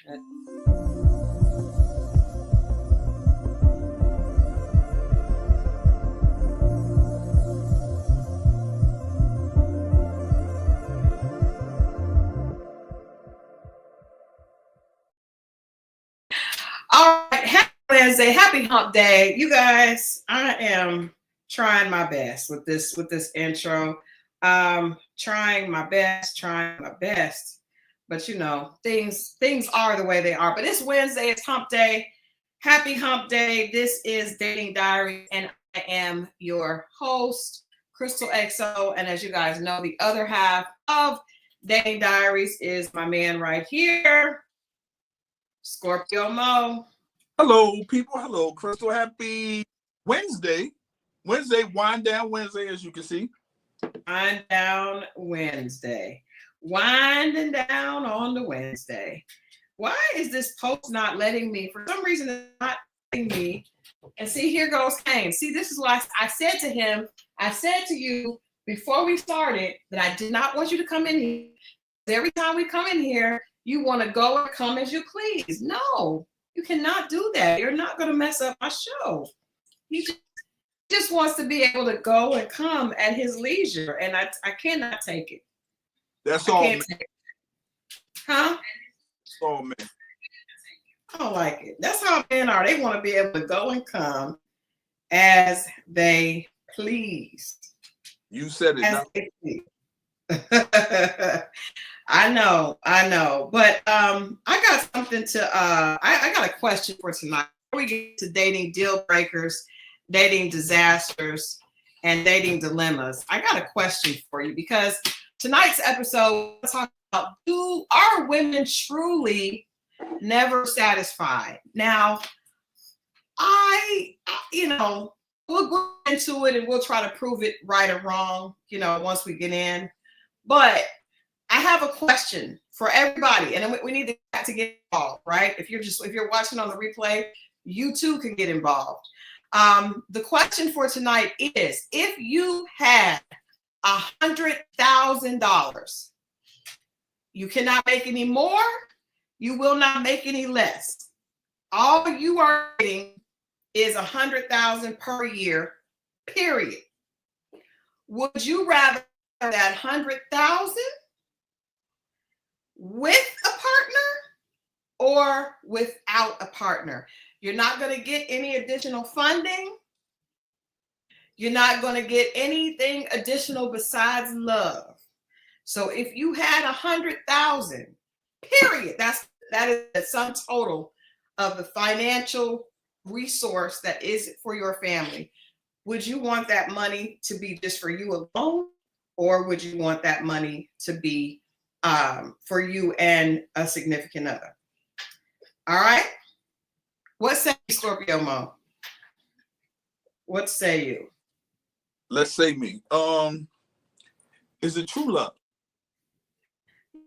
All right, happy Wednesday, happy hump day. You guys, I am trying my best with this intro. Trying my best. But you know, things are the way they are. But it's Wednesday, it's hump day. Happy hump day. This is Dating Diaries, and I am your host, Christal XO. And as you guys know, the other half of Dating Diaries is my man right here, Scorpio Mo. Hello, people. Hello, Christal. Happy Wednesday. Wind down Wednesday, as you can see. Wind down Wednesday. Winding down on the Wednesday. Why is this post not letting me? For some reason, it's not letting me. And see, here goes Kane. See, this is what I said to him. I said to you before we started that I did not want you to come in here. Every time we come in here, you want to go and come as you please. No, you cannot do that. You're not going to mess up my show. He just wants to be able to go and come at his leisure, and I cannot take it. That's all, man. Huh? That's all, man. I don't like it. That's how men are. They want to be able to go and come as they please. You said it. As they please. I know. But I got something to I got a question for tonight. Before we get to dating deal breakers, dating disasters, and dating dilemmas, I got a question for you, because tonight's episode we're talking about, are women truly never satisfied? Now, we'll go into it and we'll try to prove it right or wrong, once we get in. But I have a question for everybody, and we need to get involved, right? If you're watching on the replay, you too can get involved. The question for tonight is: if you had $100,000, you cannot make any more, you will not make any less. All you are getting is $100,000 per year, period. Would you rather that $100,000 with a partner or without a partner? You're not going to get any additional funding. You're not going to get anything additional besides love. So if you had $100,000, period, that is the sum total of the financial resource that is for your family. Would you want that money to be just for you alone, or would you want that money to be for you and a significant other? All right. What say you, Scorpio Mo? What say you? Let's say me. Is it true love?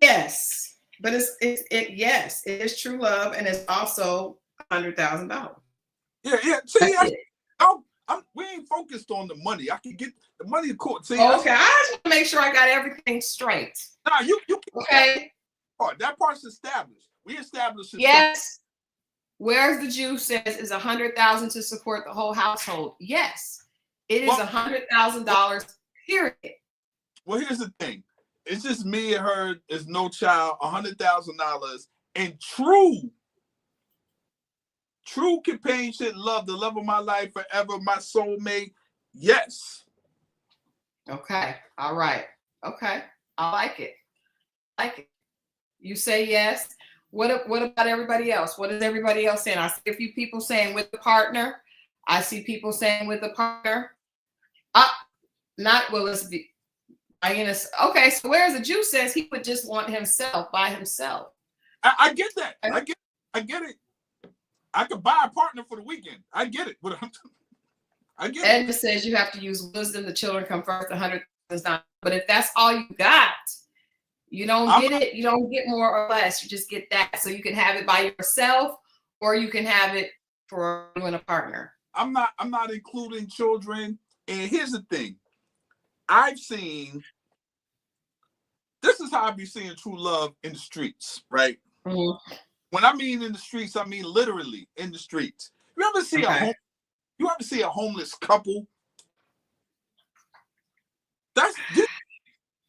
Yes, but yes, it is true love, and it's also $100,000. Yeah. See, we ain't focused on the money. I can get the money, of course. See, okay, I just want to make sure I got everything straight. Nah, you okay. That part's established. We established it. Yes. Where's the Jew says is $100,000 to support the whole household? Yes, it is $100,000. Period. Well, here's the thing. It's just me and her. There's no child. $100,000 and true companionship, love, the love of my life forever, my soulmate. Yes. Okay. All right. Okay. I like it. You say yes. What about everybody else? What is everybody else saying? I see a few people saying with the partner. I see people saying with the partner. Let's be. Okay, so whereas the Jew says he would just want himself by himself. I get that. I get it. I could buy a partner for the weekend. I get it. I get it. Edna says you have to use wisdom. The children come first. 100 is not. But if that's all you got, you don't get it. You don't get more or less. You just get that. So you can have it by yourself, or you can have it for you and a partner. I'm not including children. And here's the thing. I've seen. This is how I be seeing true love in the streets, right? Mm-hmm. When I mean in the streets, I mean literally in the streets. You ever see a homeless couple?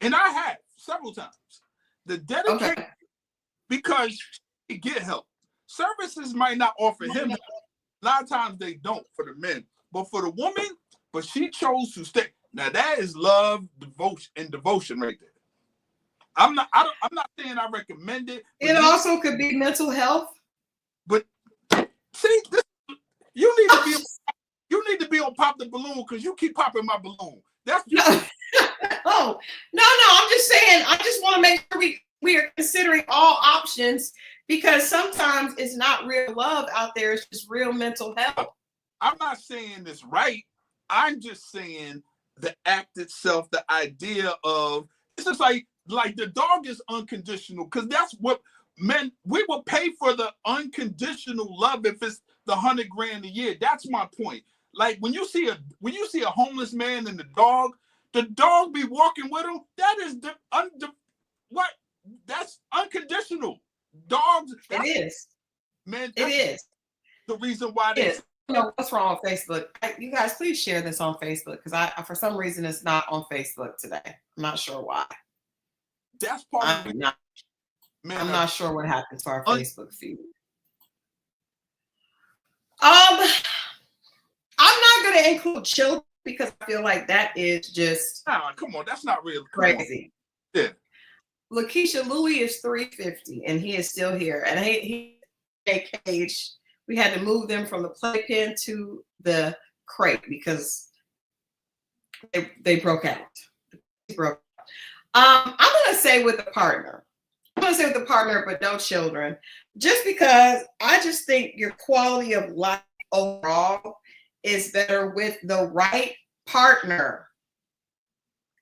And I have several times. The dedication, Okay. because he get help. Services might not offer him help. A lot of times they don't for the men, but for the woman, but she chose to stay. Now that is love, devotion right there. I'm not saying I recommend it. It also could be mental health. But see, you need to be on Pop the Balloon because you keep popping my balloon. That's just Oh, no. I'm just saying, I just want to make sure we are considering all options, because sometimes it's not real love out there. It's just real mental health. I'm not saying it's right. I'm just saying the act itself, the idea of, it's just like the dog is unconditional, because that's what men, we will pay for the unconditional love if it's the $100,000 a year. That's my point. Like when you see a homeless man and the dog be walking with him. That is that's unconditional. Dogs. It is. Man, it is the reason why they. You know what's wrong with Facebook? You guys, please share this on Facebook, because I for some reason it's not on Facebook today. I'm not sure why. That's part of it. I'm not sure what happened to our Facebook feed. I'm not going to include children, because I feel like that is just come on, that's not real crazy. Yeah. Lakeisha Louis is 350 and he is still here. And he a cage. We had to move them from the playpen to the crate because they broke out. I'm gonna say with a partner. But no children. Just because I just think your quality of life overall is better with the right partner.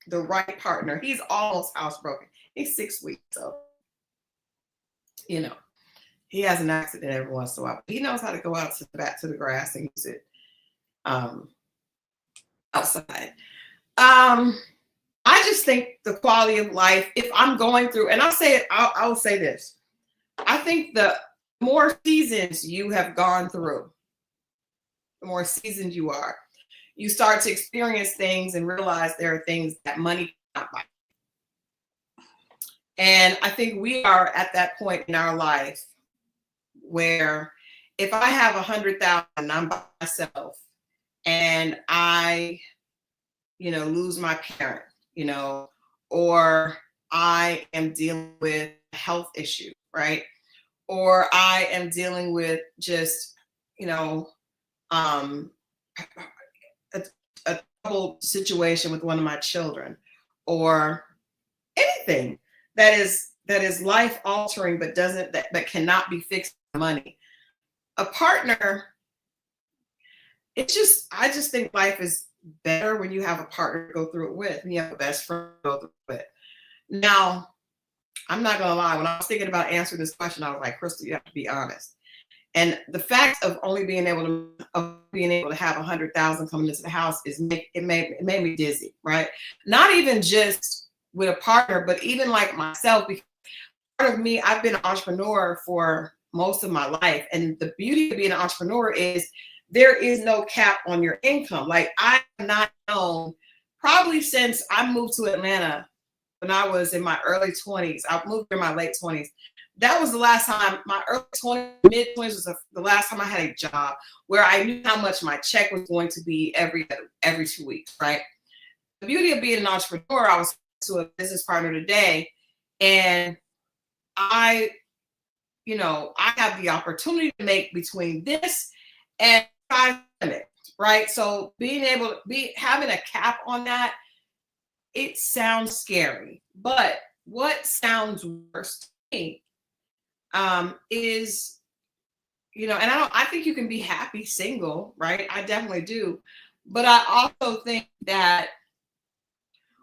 The right partner. He's almost housebroken. He's 6 weeks, so you know he has an accident every once in a while. He knows how to go out to the grass and use it outside. I just think the quality of life, if I'm going through, and I'll say it, I'll say this. I think the more seasons you have gone through, the more seasoned you are, you start to experience things and realize there are things that money cannot buy. And I think we are at that point in our life where if I have 100,000 and I'm by myself and I, lose my parent, or I am dealing with a health issue, right? Or I am dealing with just, a troubled situation with one of my children, or anything that is life altering, but that cannot be fixed with money. A partner, I just think life is better when you have a partner to go through it with, and you have a best friend to go through it with. Now, I'm not gonna lie, when I was thinking about answering this question, I was like, Christal, you have to be honest. And the fact of only being able to have 100,000 coming into the house it made me dizzy, right? Not even just with a partner, but even like myself, because part of me, I've been an entrepreneur for most of my life. And the beauty of being an entrepreneur is there is no cap on your income. Like I have not known, probably since I moved to Atlanta when I was in my early 20s. I moved in my late 20s. That was the last time, my early 20s, mid 20s was the last time I had a job where I knew how much my check was going to be every 2 weeks, right? The beauty of being an entrepreneur, I was to a business partner today, and I have the opportunity to make between this and 5 minutes, right? So being able to having a cap on that, it sounds scary. But what sounds worse to me is, and I think you can be happy single, right? I definitely do. But I also think that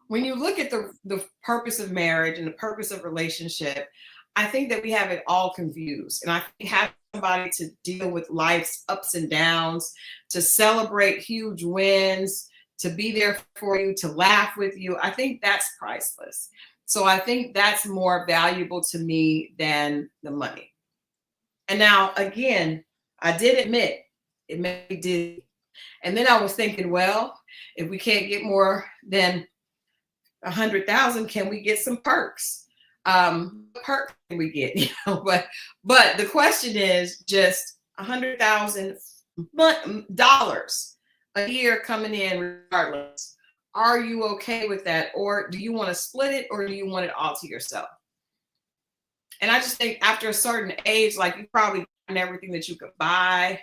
when you look at the purpose of marriage and the purpose of relationship, I think that we have it all confused. And I think having somebody to deal with life's ups and downs, to celebrate huge wins, to be there for you, to laugh with you, I think that's priceless. So I think that's more valuable to me than the money. And now again, I did admit it made me dizzy. And then I was thinking, well, if we can't get more than 100,000, can we get some perks? What perks can we get? You know, but the question is just $100,000 a year coming in regardless. Are you okay with that? Or do you want to split it, or do you want it all to yourself? And I just think after a certain age, like you probably gotten everything that you could buy,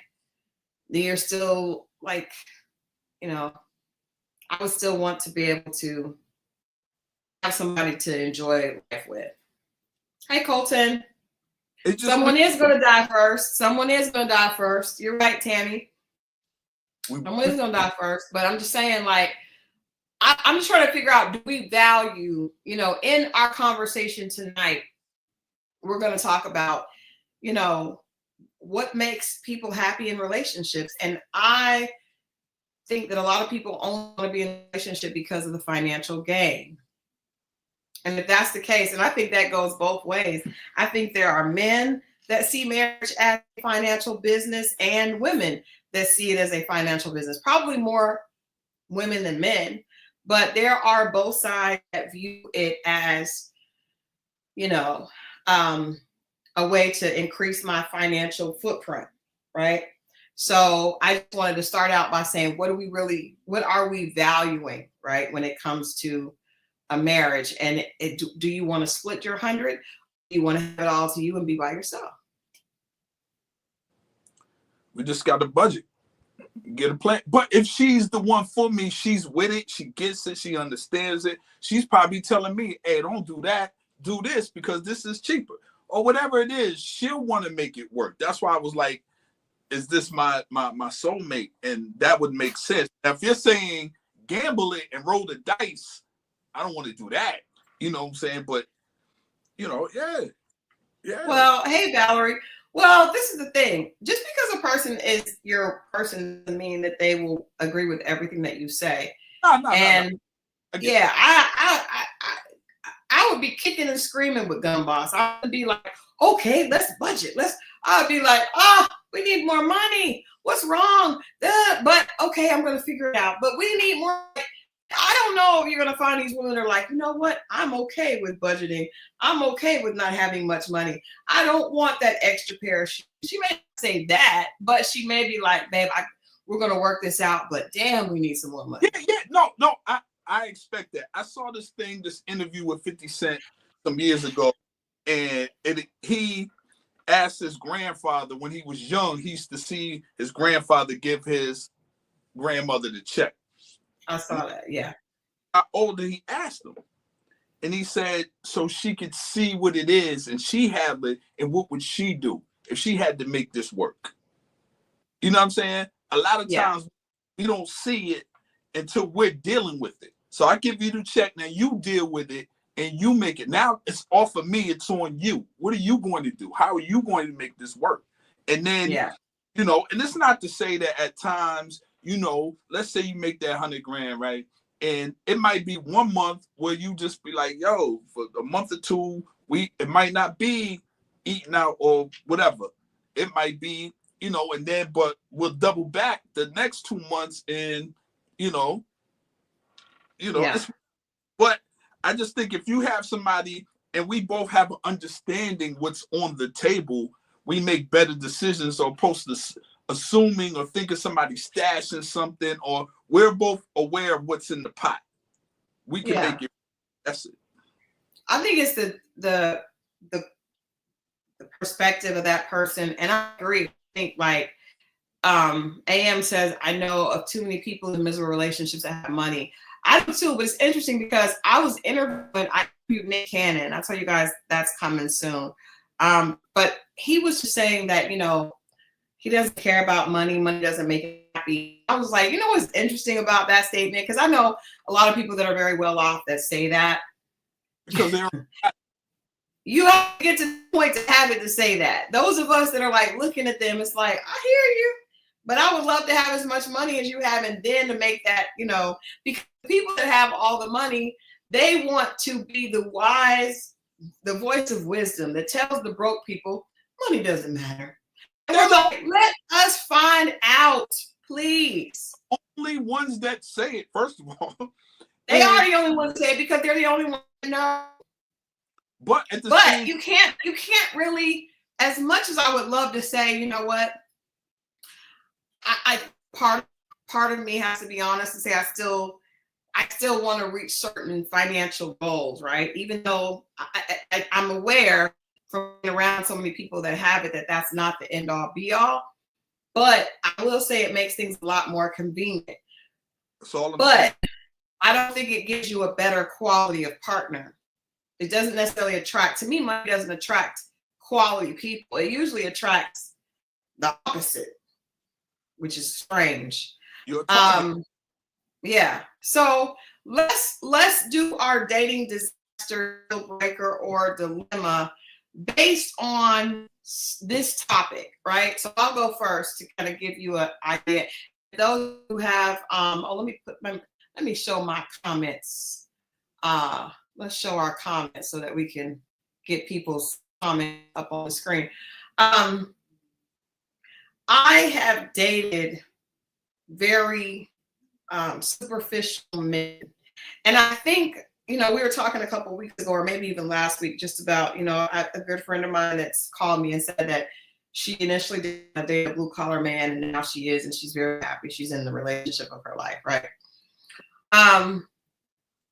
then you're still like, you know, I would still want to be able to have somebody to enjoy life with. Hey, Colton. Someone is going to die first. Someone is going to die first. You're right, Tammy. Someone is going to die first. But I'm just saying, like, I'm just trying to figure out, do we value, you know, in our conversation tonight, we're going to talk about, you know, what makes people happy in relationships. And I think that a lot of people only want to be in a relationship because of the financial gain. And if that's the case, and I think that goes both ways, I think there are men that see marriage as a financial business and women that see it as a financial business. Probably more women than men, but there are both sides that view it as, you know, a way to increase my financial footprint, right? So I just wanted to start out by saying, what are we valuing, right, when it comes to a marriage? And do you want to split your 100? Do you want to have it all to you and be by yourself? We just got a budget, get a plan. But if she's the one for me, she's with it, she gets it, she understands it. She's probably telling me, hey, don't do that, do this because this is cheaper, or whatever it is. She'll want to make it work. That's why I was like, is this my soulmate? And that would make sense. Now, if you're saying gamble it and roll the dice, I don't want to do that. You know what I'm saying? But, you know, yeah. Well, hey, Valerie. Well, this is the thing. Just because a person is your person doesn't mean that they will agree with everything that you say. No. Yeah, I would be kicking and screaming with Gun Boss. I would be like, okay, let's budget. I'd be like, we need more money. What's wrong? But okay, I'm gonna figure it out. But we need more. I don't know if you're gonna find these women that are like, you know what? I'm okay with budgeting. I'm okay with not having much money. I don't want that extra pair of shoes. She may say that, but she may be like, babe, we're gonna work this out. But damn, we need some more money. Yeah. No. I expect that. I saw this interview with 50 Cent some years ago, and he asked his grandfather when he was young. He used to see his grandfather give his grandmother the check. I saw that, yeah. How older he asked him, and he said so she could see what it is, and she had it, and what would she do if she had to make this work? You know what I'm saying? A lot of times we don't see it until we're dealing with it. So I give you the check, now you deal with it and you make it. Now it's off of me, it's on you. What are you going to do? How are you going to make this work? And then, you know, and it's not to say that at times, you know, let's say you make that 100 grand, right? And it might be 1 month where you just be like, yo, for a month or two, it might not be eating out or whatever. It might be, you know, and then, but we'll double back the next 2 months and, you know, but I just think if you have somebody and we both have an understanding what's on the table, we make better decisions, or opposed to assuming or thinking somebody stashing something, or we're both aware of what's in the pot. We can make it. That's it. I think it's the perspective of that person, and I agree. I think like AM says, I know of too many people in miserable relationships that have money. I do too, but it's interesting because I was interviewing Nick Cannon. I'll tell you guys that's coming soon. But he was just saying that, you know, he doesn't care about money. Money doesn't make him happy. I was like, you know what's interesting about that statement? Because I know a lot of people that are very well off that say that. Because you have to get to the point to have it to say that. Those of us that are like looking at them, it's like, I hear you, but I would love to have as much money as you have, and then to make that, you know, because people that have all the money, they want to be the wise, the voice of wisdom that tells the broke people, money doesn't matter. And we're like, let us find out, please. Only ones that say it, first of all. They are the only ones that say it because they're the only ones that know. But at the But same, you can't really, as much as I would love to say, you know what, I part of me has to be honest and say I still want to reach certain financial goals, right? Even though I'm aware from being around so many people that have it that that's not the end all be all. But I will say it makes things a lot more convenient. that's all I'm but saying. I don't think it gives you a better quality of partner. It doesn't necessarily attract, to me, money doesn't attract quality people. It usually attracts the opposite, which is strange. You're talking. Yeah. So let's do our dating disaster, deal breaker, or dilemma based on this topic, right? So I'll go first to kind of give you an idea. Those who have, let me show my comments. Let's show our comments so that we can get people's comments up on the screen. I have dated very superficial men. And I think, we were talking a couple of weeks ago, or maybe even last week, just about, a good friend of mine that's called me and said that she initially did date a blue collar man, and now she is, and she's very happy. She's in the relationship of her life, right?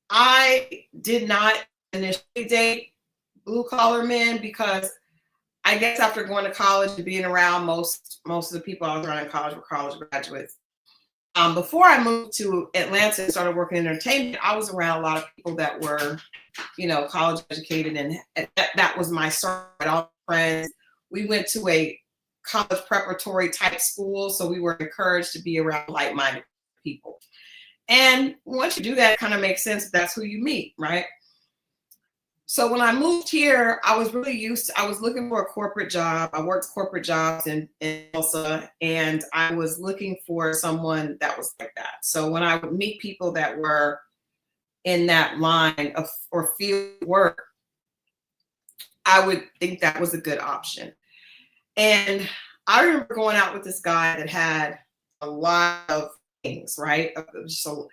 I did not initially date blue collar men because I guess after going to college and being around most of the people I was around in college were college graduates. Before I moved to Atlanta and started working in entertainment, I was around a lot of people that were, college educated, and that was my circle. All friends. We went to a college preparatory type school, so we were encouraged to be around like-minded people. And once you do that, it kind of makes sense. That's who you meet, right? So when I moved here, I was really I was looking for a corporate job. I worked corporate jobs in Tulsa, and I was looking for someone that was like that. So when I would meet people that were in that line of or field work, I would think that was a good option. And I remember going out with this guy that had a lot of things, right? So,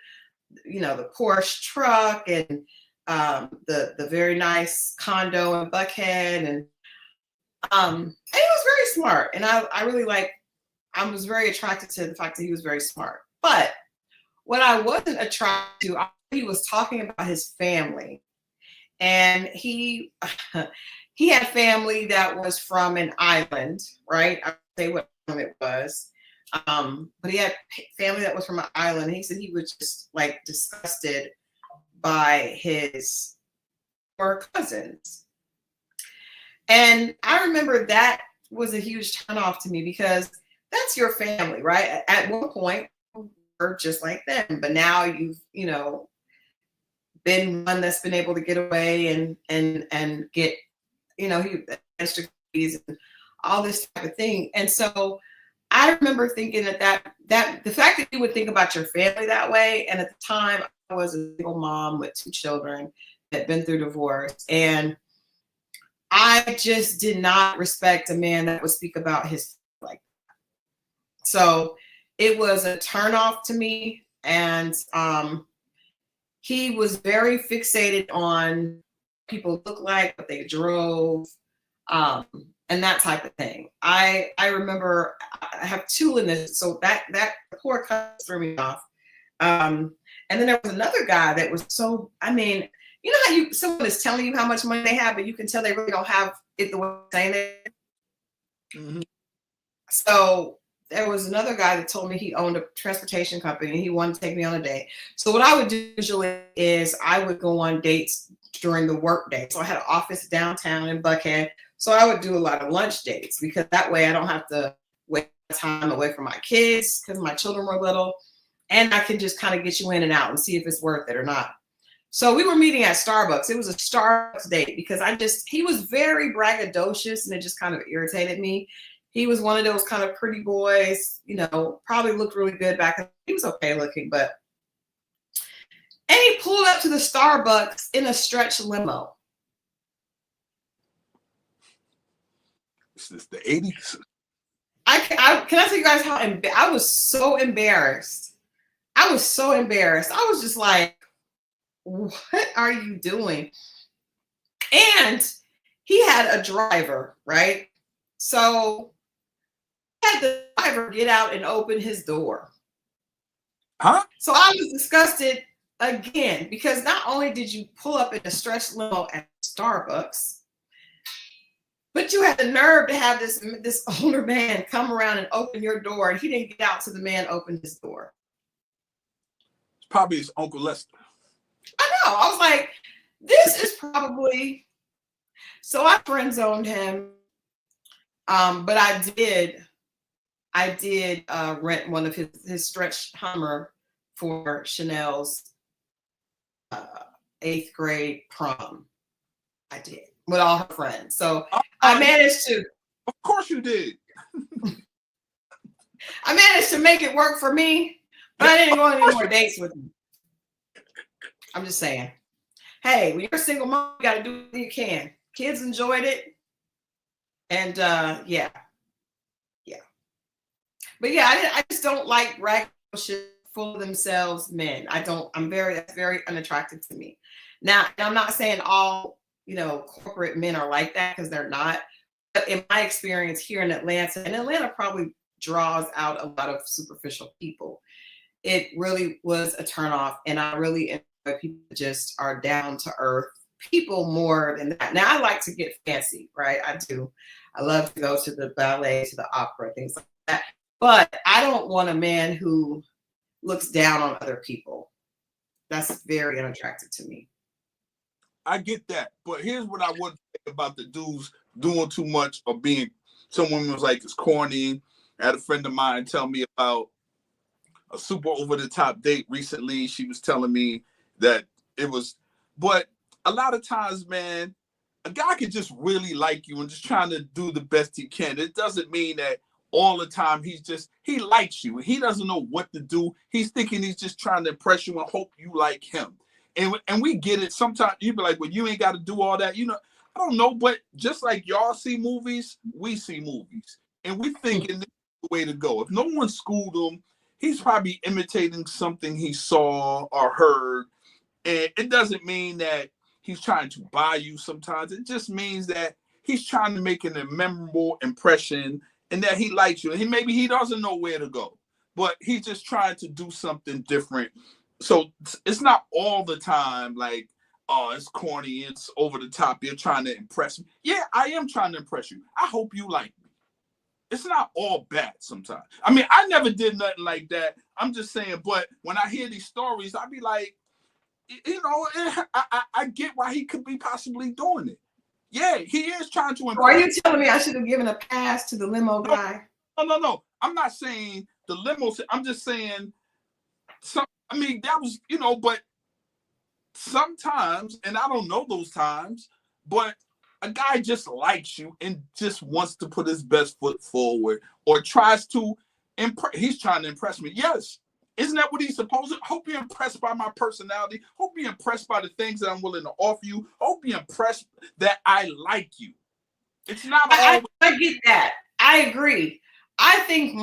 the Porsche truck and the very nice condo in Buckhead, and he was very smart. And I was very attracted to the fact that he was very smart. But what I wasn't attracted to, he was talking about his family, and he had family that was from an island, right? I would say what island it was. But he had family that was from an island. He said he was just like disgusted by his four cousins. And I remember that was a huge turnoff to me because that's your family, right? At one point, we're just like them, but now you've, been one that's been able to get away and get, extra keys and all this type of thing. And so I remember thinking that the fact that you would think about your family that way, and at the time I was a single mom with 2 children that had been through divorce, and I just did not respect a man that would speak about his like that. So it was a turnoff to me, and he was very fixated on people look like, what they drove, and that type of thing. I remember I have 2 in this, so that poor cousin threw me off. And then there was another guy that was so, you know how someone is telling you how much money they have, but you can tell they really don't have it the way they're saying it. Mm-hmm. So there was another guy that told me he owned a transportation company and he wanted to take me on a date. So what I would do usually is I would go on dates during the work day. So I had an office downtown in Buckhead. So I would do a lot of lunch dates because that way I don't have to waste time away from my kids because my children were little. And I can just kind of get you in and out and see if it's worth it or not. So we were meeting at Starbucks. It was a Starbucks date because he was very braggadocious and it just kind of irritated me. He was one of those kind of pretty boys, probably looked really good back then. He was okay looking, and he pulled up to the Starbucks in a stretch limo. Is this the 80s? Can I tell you guys how I was so embarrassed. I was so embarrassed. I was just like, what are you doing? And he had a driver, right? So he had the driver get out and open his door. Huh? So I was disgusted again, because not only did you pull up in a stretch limo at Starbucks, but you had the nerve to have this older man come around and open your door, and he didn't get out till the man opened his door. It's probably his Uncle Lester. I know. I was like, this is probably. So I friend zoned him, but I did rent one of his stretch Hummer for Chanel's 8th grade prom. I did, with all her friends. So I managed to. Of course you did. I managed to make it work for me, but I didn't go on any more dates with him. I'm just saying. Hey, when you're a single mom, you got to do what you can. Kids enjoyed it. And yeah. But yeah, I just don't like rag shit full of themselves men. That's very unattractive to me. Now, I'm not saying all, corporate men are like that, because they're not. But in my experience here in Atlanta, and Atlanta probably draws out a lot of superficial people, it really was a turnoff. And I really enjoy people that just are down to earth people more than that. Now, I like to get fancy, right? I do. I love to go to the ballet, to the opera, things like that. But I don't want a man who looks down on other people. That's very unattractive to me. I get that. But here's what I would say about the dudes doing too much or being, some women was like, it's corny. I had a friend of mine tell me about a super over-the-top date recently. She was telling me that it was, but a lot of times, man, a guy can just really like you and just trying to do the best he can. It doesn't mean that all the time he likes you. He doesn't know what to do. He's thinking he's just trying to impress you and hope you like him. And we get it. Sometimes you be like, well, you ain't got to do all that. I don't know, but just like y'all see movies, we see movies. And we thinking this is the way to go. If no one schooled him, he's probably imitating something he saw or heard. And it doesn't mean that he's trying to buy you sometimes. It just means that he's trying to make a memorable impression and that he likes you. And maybe he doesn't know where to go, but he's just trying to do something different. So it's not all the time like, oh, it's corny, it's over the top, you're trying to impress me. Yeah, I am trying to impress you. I hope you like me. It's not all bad sometimes. I mean, I never did nothing like that. I'm just saying, but when I hear these stories, I be like, I get why he could be possibly doing it. Yeah, he is trying to impress. Are you telling me I should have given a pass to the limo guy? No. I'm not saying the limo. I'm just saying that was, but sometimes, and I don't know those times, but a guy just likes you and just wants to put his best foot forward or tries to impress. He's trying to impress me. Yes. Isn't that what he's supposed to? Hope you're impressed by my personality. Hope you're impressed by the things that I'm willing to offer you. Hope you're impressed that I like you. It's not I get that. I agree. I think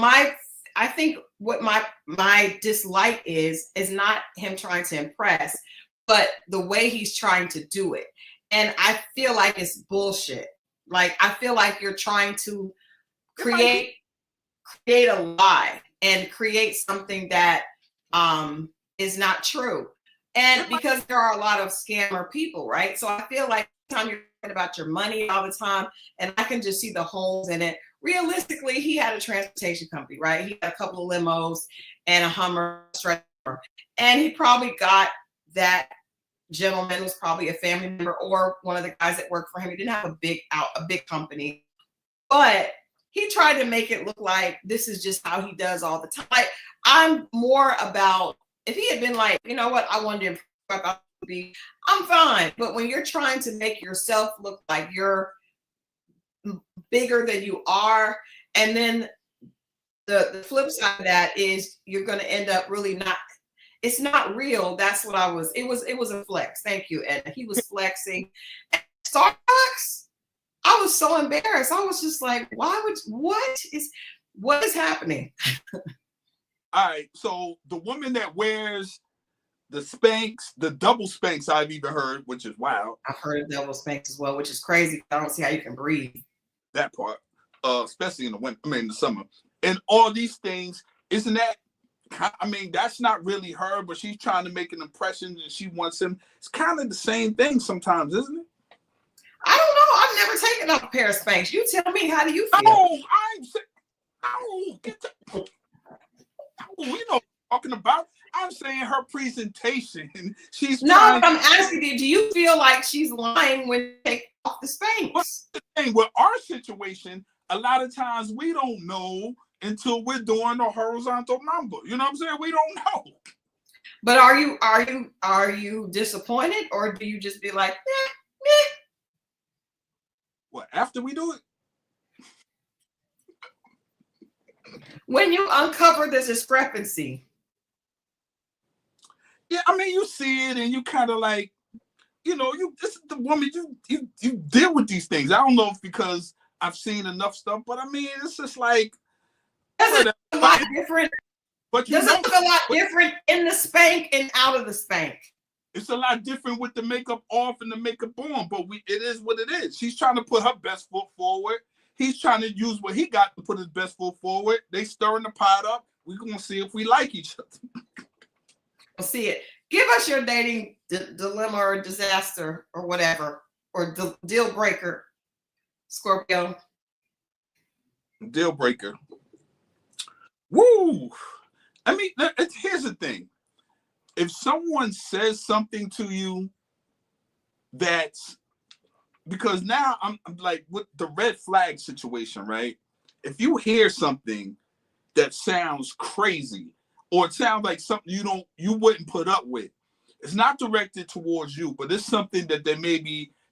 what my dislike is not him trying to impress, but the way he's trying to do it. And I feel like it's bullshit. Like, I feel like you're trying to create a lie and create something that is not true. And because there are a lot of scammer people, right? So I feel like time you're talking about your money all the time, and I can just see the holes in it. Realistically, he had a transportation company, right? He had a couple of limos and a Hummer stretcher, and he probably got that gentleman was probably a family member or one of the guys that worked for him. He didn't have a big company, but he tried to make it look like this is just how he does all the time. Like, I'm more about, if he had been like, you know what, I wanted to impress, I'm fine. But when you're trying to make yourself look like you're bigger than you are, and then the flip side of that is you're going to end up really not, it's not real. That's what it was a flex. Thank you. And he was flexing. Starbucks? I was so embarrassed. I was just like, what is happening? All right, so the woman that wears the Spanx, the double Spanx, I've even heard, which is wild. I've heard of double Spanx as well, which is crazy. I don't see how you can breathe. That part, especially in the winter, I mean, in the summer, and all these things. Isn't that? I mean, that's not really her, but she's trying to make an impression, and she wants him. It's kind of the same thing sometimes, isn't it? I don't know. I've never taken off a pair of Spanx. You tell me, how do you feel? Oh, I'm saying, oh, get the, oh, we know what I'm talking about. I'm saying her presentation. She's no. trying. I'm asking you, do you feel like she's lying when you take off the Spanx? The thing with our situation, a lot of times we don't know until we're doing a horizontal number. You know what I'm saying? We don't know. But are you disappointed, or do you just be like, meh? What, after we do it? When you uncover this discrepancy? Yeah, I mean, you see it and you kind of like, you know, this is the woman, you deal with these things. I don't know if because I've seen enough stuff, but I mean, it's just like, Does it look a lot different? But does it look a lot different in the Spank and out of the Spank? It's a lot different with the makeup off and the makeup on, but it is what it is. She's trying to put her best foot forward. He's trying to use what he got to put his best foot forward. They stirring the pot up. We're gonna see if we like each other. We'll see it. Give us your dating dilemma or disaster or whatever, or deal breaker, Scorpio. Deal breaker. Woo! I mean, here's the thing. If someone says something to you that's, because now I'm like with the red flag situation, right? If you hear something that sounds crazy or it sounds like something you wouldn't put up with, it's not directed towards you, but it's something that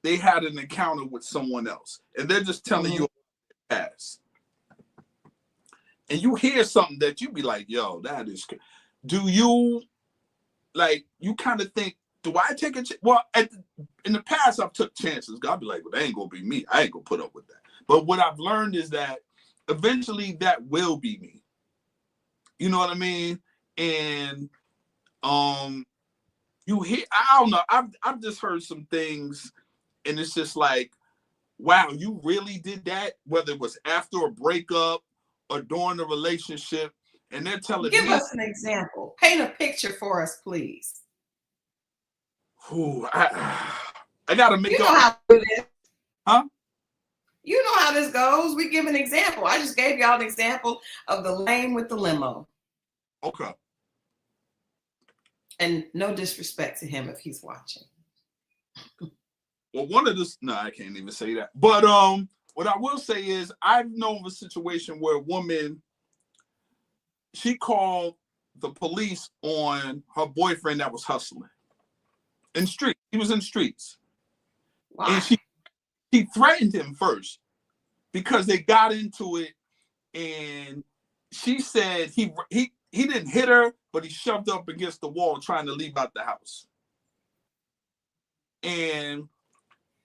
they had an encounter with someone else and they're just telling you past. And you hear something that you be like, yo, that is, do you, like, you kind of think, do I take a chance? Well, in the past, I've took chances. I'll be like, well, that ain't going to be me. I ain't going to put up with that. But what I've learned is that eventually that will be me. You know what I mean? And you hear, I don't know. I've just heard some things and it's just like, wow, you really did that? Whether it was after a breakup or during a relationship, and they're telling me. Give us an example. Paint a picture for us, please. Ooh, I gotta make. You know how to do this, huh? You know how this goes. We give an example. I just gave y'all an example of the lame with the limo. Okay. And no disrespect to him if he's watching. Well, I can't even say that. But what I will say is I've known of a situation where a woman, she called the police on her boyfriend that was hustling in the street. He was in the streets. Wow. And she threatened him first because they got into it, and she said he didn't hit her, but he shoved up against the wall trying to leave out the house. And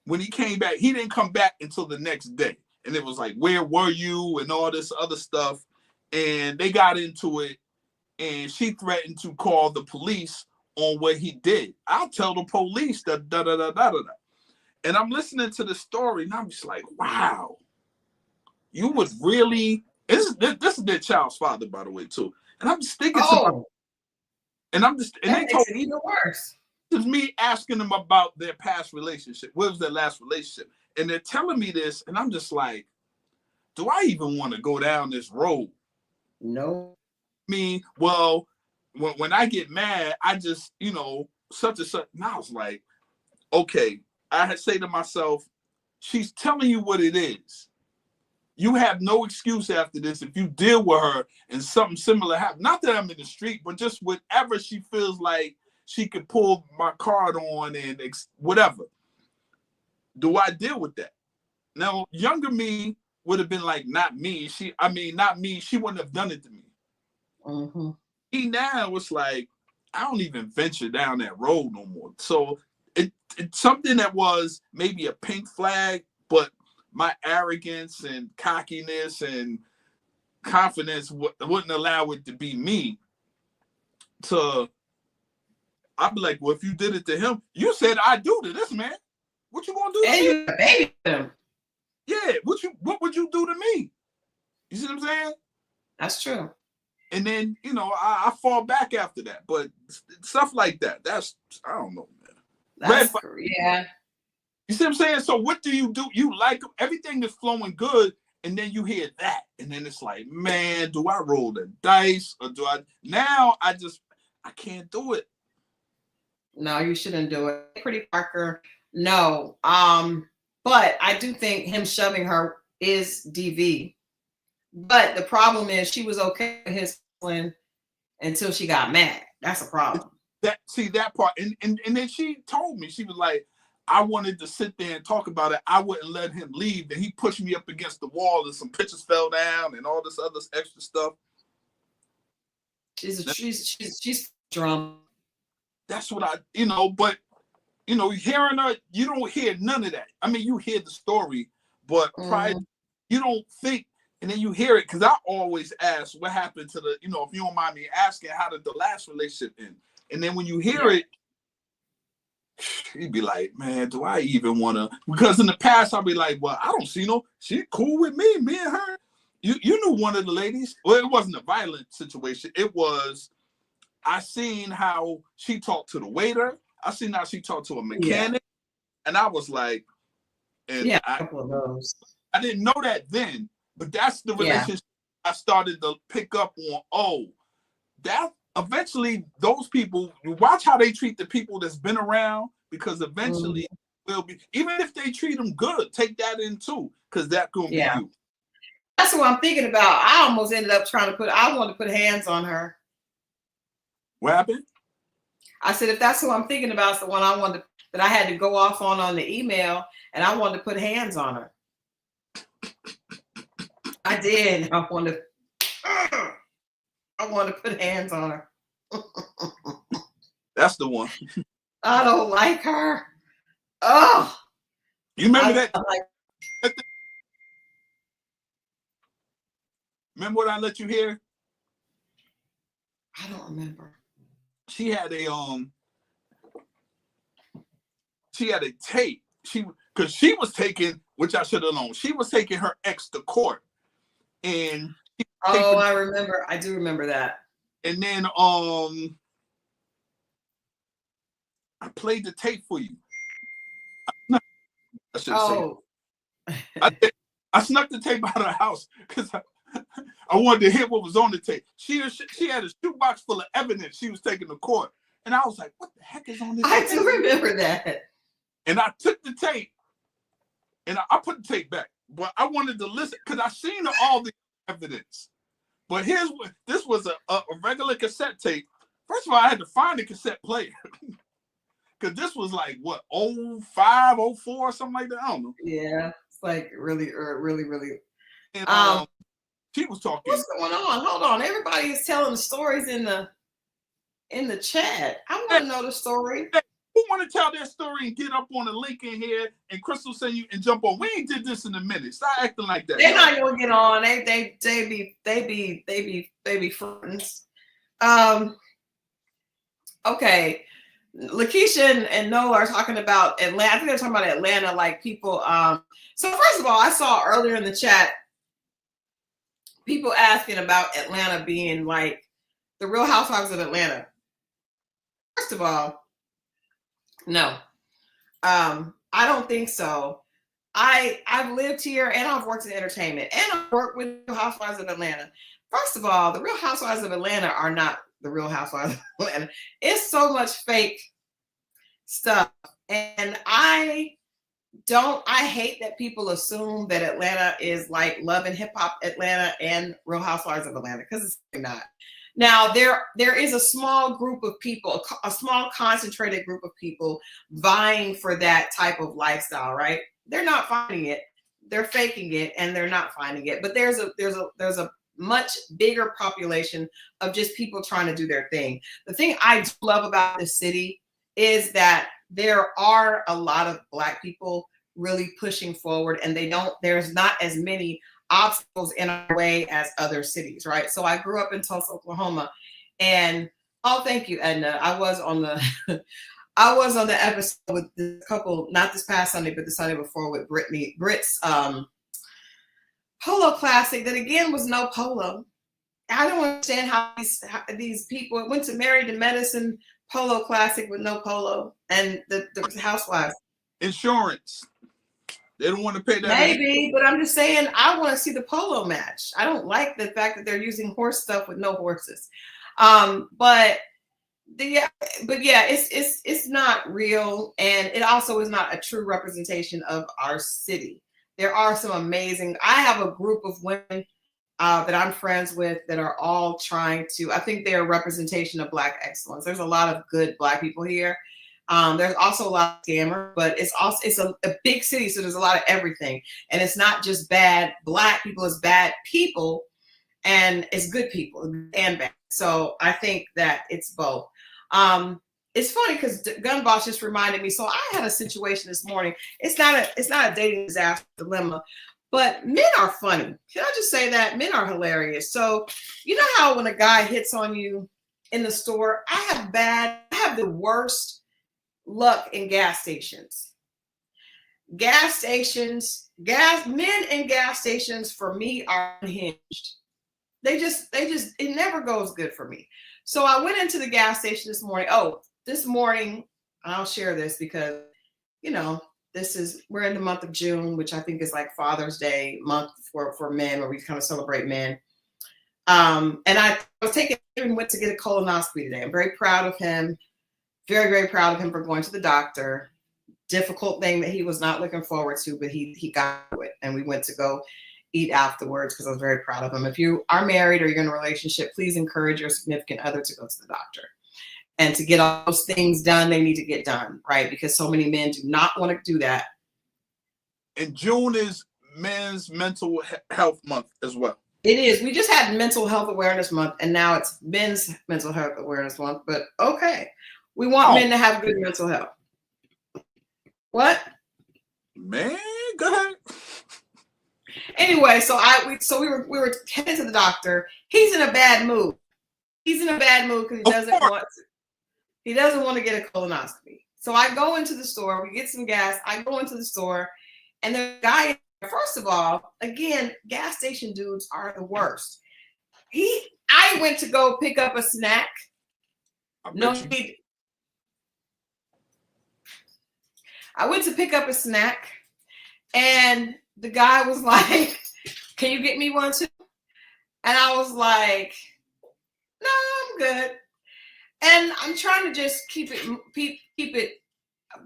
when he came back, he didn't come back until the next day. And it was like, where were you? And all this other stuff. And they got into it. And she threatened to call the police on what he did. I'll tell the police that da-da-da-da-da-da. And I'm listening to the story, and I'm just like, wow. You would really... This is their child's father, by the way, too. And I'm just thinking about... And that makes it even worse. This is me asking them about their past relationship. What was their last relationship? And they're telling me this, and I'm just like, do I even want to go down this road? No. I mean, well, when I get mad, I just, such and such. And I was like, okay, I had to say to myself, she's telling you what it is. You have no excuse after this if you deal with her and something similar happens. Not that I'm in the street, but just whatever she feels like she could pull my card on and whatever. Do I deal with that? Now, younger me would have been like, not me. Not me. She wouldn't have done it to me. Mm-hmm. He now was like, I don't even venture down that road no more. So it's something that was maybe a pink flag, but my arrogance and cockiness and confidence wouldn't allow it to be me. I'd be like, well, if you did it to him, you said I do to this man. What you gonna do to And me? you baby him. Yeah, what would you do to me? You see what I'm saying? That's true. And then, I fall back after that. But stuff like that, I don't know, man. Yeah. You see what I'm saying? So what do? You like everything is flowing good, and then you hear that, and then it's like, man, do I roll the dice or do I? Now I can't do it. No, you shouldn't do it. Pretty Parker, no. But I do think him shoving her is DV. But the problem is she was okay with his until she got mad. That's a problem. That part, and then she told me, she was like, I wanted to sit there and talk about it. I wouldn't let him leave. And he pushed me up against the wall and some pictures fell down and all this other extra stuff. She's drunk. That's what but hearing her, you don't hear none of that. I mean, you hear the story, but you don't think, and then you hear it, because I always ask what happened to the, if you don't mind me asking, how did the last relationship end? And then when you hear it, you'd be like, man, do I even want to? Because in the past, I'll be like, well, I don't see she cool with me and her. You knew one of the ladies. Well, it wasn't a violent situation. It was, I seen how she talked to the waiter. I seen how she talked to a mechanic. Yeah. And I was like, a couple of those. I didn't know that then, but that's the relationship I started to pick up on. Oh, that eventually those people, you watch how they treat the people that's been around, because eventually will be, even if they treat them good, take that in too, because that could be you. That's what I'm thinking about. I almost ended up I wanted to put hands on her. What happened? I said, if that's who I'm thinking about, it's the one that I had to go off on the email, and I wanted to put hands on her. I did. I wanted to put hands on her. That's the one. I don't like her. Oh. You remember that? Remember what I let you hear? I don't remember. She had a tape. Because she was taking, which I should have known, she was taking her ex to court. And I remember. I do remember that. And then I played the tape for you. I should say. I snuck the tape out of the house because I wanted to hear what was on the tape. She had a shoebox full of evidence she was taking to court. And I was like, what the heck is on this tape? I do remember that. And I took the tape and I put the tape back. But I wanted to listen because I seen all the evidence. But this was a regular cassette tape. First of all, I had to find the cassette player. Because this was like, what, 05, 04, something like that? I don't know. Yeah, it's like really. And she was talking. What's going on? Hold on. Everybody is telling the stories in the chat. I want to know the story. Who want to tell their story and get up on the link in here and Christal send you and jump on? We ain't did this in a minute. Stop acting like that. They're not gonna get on. They be friends. Okay. Lakeisha and Noah are talking about Atlanta. I think they're talking about Atlanta, like people. So first of all, I saw earlier in the chat people asking about Atlanta being like the Real Housewives of Atlanta. First of all, no, I don't think so. I've lived here and I've worked in entertainment and I've worked with Real Housewives of Atlanta. First of all, the Real Housewives of Atlanta are not the Real Housewives of Atlanta. It's so much fake stuff. And I hate that people assume that Atlanta is like Love and Hip Hop Atlanta and Real Housewives of Atlanta, because it's not. Now, there is a small group of people, a small concentrated group of people vying for that type of lifestyle, right? They're not finding it. They're faking it and they're not finding it. But there's a much bigger population of just people trying to do their thing. The thing I do love about this city is that there are a lot of Black people really pushing forward, and there's not as many obstacles in our way as other cities, right? So I grew up in Tulsa, Oklahoma, and oh, thank you, Edna. I was on the I was on the episode with the couple, not this past Sunday, but the Sunday before, with Brit's polo classic that again was no polo. I don't understand how these people went to Married to Medicine polo classic with no polo, and the housewives. Insurance. They don't want to pay that. Maybe, but I'm just saying I want to see the polo match. I don't like the fact that they're using horse stuff with no horses. But yeah, it's not real, and it also is not a true representation of our city. There are some amazing. I have a group of women that I'm friends with that are all trying to. I think they're a representation of Black excellence. There's a lot of good Black people here. There's also a lot of scammers, but it's a big city, so there's a lot of everything, and it's not just bad Black people. It's bad people, and it's good people and bad. So I think that it's both. It's funny because Gun Boss just reminded me. So I had a situation this morning. It's not a dating disaster dilemma, but men are funny. Can I just say that? Men are hilarious. So you know how when a guy hits on you in the store, I have the worst luck in gas stations. Men in gas stations for me are unhinged. It never goes good for me. So I went into the gas station this morning. Oh, this morning, I'll share this because, you know, we're in the month of June, which I think is like Father's Day month for men, where we kind of celebrate men. And I went to get a colonoscopy today. I'm very proud of him. Very, very proud of him for going to the doctor. Difficult thing that he was not looking forward to, but he got to it. And we went to go eat afterwards because I was very proud of him. If you are married or you're in a relationship, please encourage your significant other to go to the doctor. And to get all those things done, they need to get done, right? Because so many men do not want to do that. And June is Men's Mental Health Month as well. It is. We just had Mental Health Awareness Month, and now it's Men's Mental Health Awareness Month. But okay, we want men to have good mental health. What? Man, go ahead. Anyway, we were headed to the doctor. He's in a bad mood. He's in a bad mood because he doesn't want to get a colonoscopy. So I go into the store. We get some gas. I go into the store, and the guy. First of all, again, gas station dudes are the worst. I went to go pick up a snack. I went to pick up a snack, and the guy was like, "Can you get me one too?" And I was like, "No, I'm good." And I'm trying to just keep it,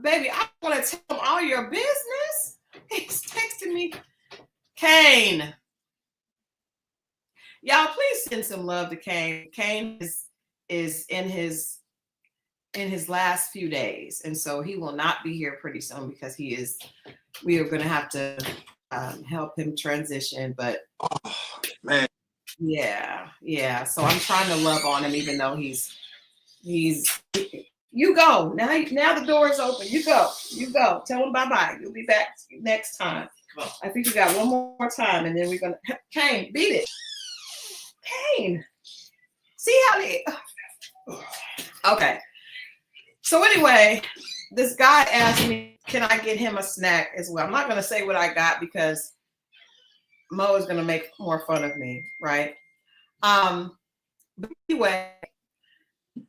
baby. I want to tell him all your business. He's texting me, Kane. Y'all, please send some love to Kane. Kane is in his last few days, and so he will not be here pretty soon because we are going to have to help him transition. But man, yeah. So I'm trying to love on him, even though he's. You go now. The door is open. You go. Tell him bye-bye. You'll be back next time. I think you got one more time, and then we're gonna. Kane, beat it. Kane, see how they. Okay. So anyway, this guy asked me, "Can I get him a snack as well?" I'm not gonna say what I got because Mo is gonna make more fun of me, right? But anyway.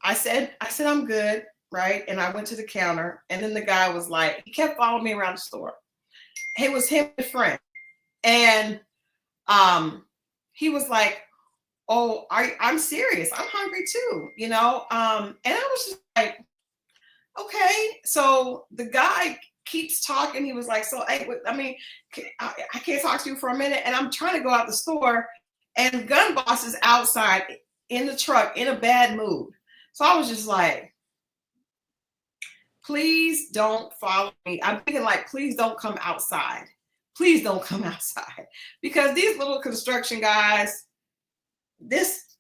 I said I'm good, right? And I went to the counter, and then the guy was like, he kept following me around the store. It was him and a friend, and he was like, "Oh, I'm serious. I'm hungry too, you know." And I was just like, "Okay." So the guy keeps talking. He was like, "So, hey, I mean, I can't talk to you for a minute," and I'm trying to go out the store, and Gun Boss is outside in the truck in a bad mood. So I was just like, please don't follow me. I'm thinking like, please don't come outside. Please don't come outside. Because these little construction guys, this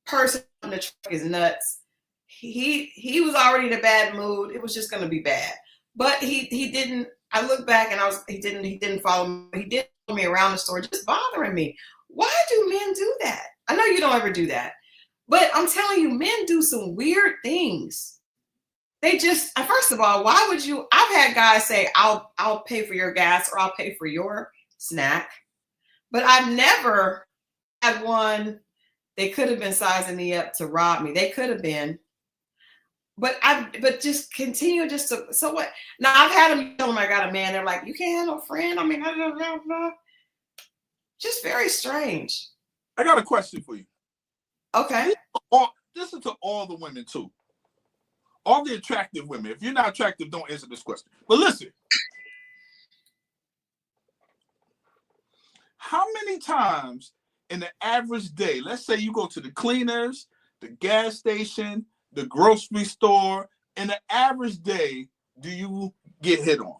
person in the truck is nuts. He was already in a bad mood. It was just going to be bad. But he didn't I look back and he didn't follow me. He did follow me around the store, just bothering me. Why do men do that? I know you don't ever do that, but I'm telling you, men do some weird things. They just, first of all, why would you? I've had guys say, I'll pay for your gas or I'll pay for your snack, but I've never had one. They could have been sizing me up to rob me. They could have been. But just continue just to, so what? Now I've had them tell them I got a man. They're like, you can't have no friend. I mean, just very strange. I got a question for you. Okay. This is to all the women too. All the attractive women. If you're not attractive, don't answer this question. But listen. How many times in the average day, let's say you go to the cleaners, the gas station, the grocery store, in the average day, do you get hit on?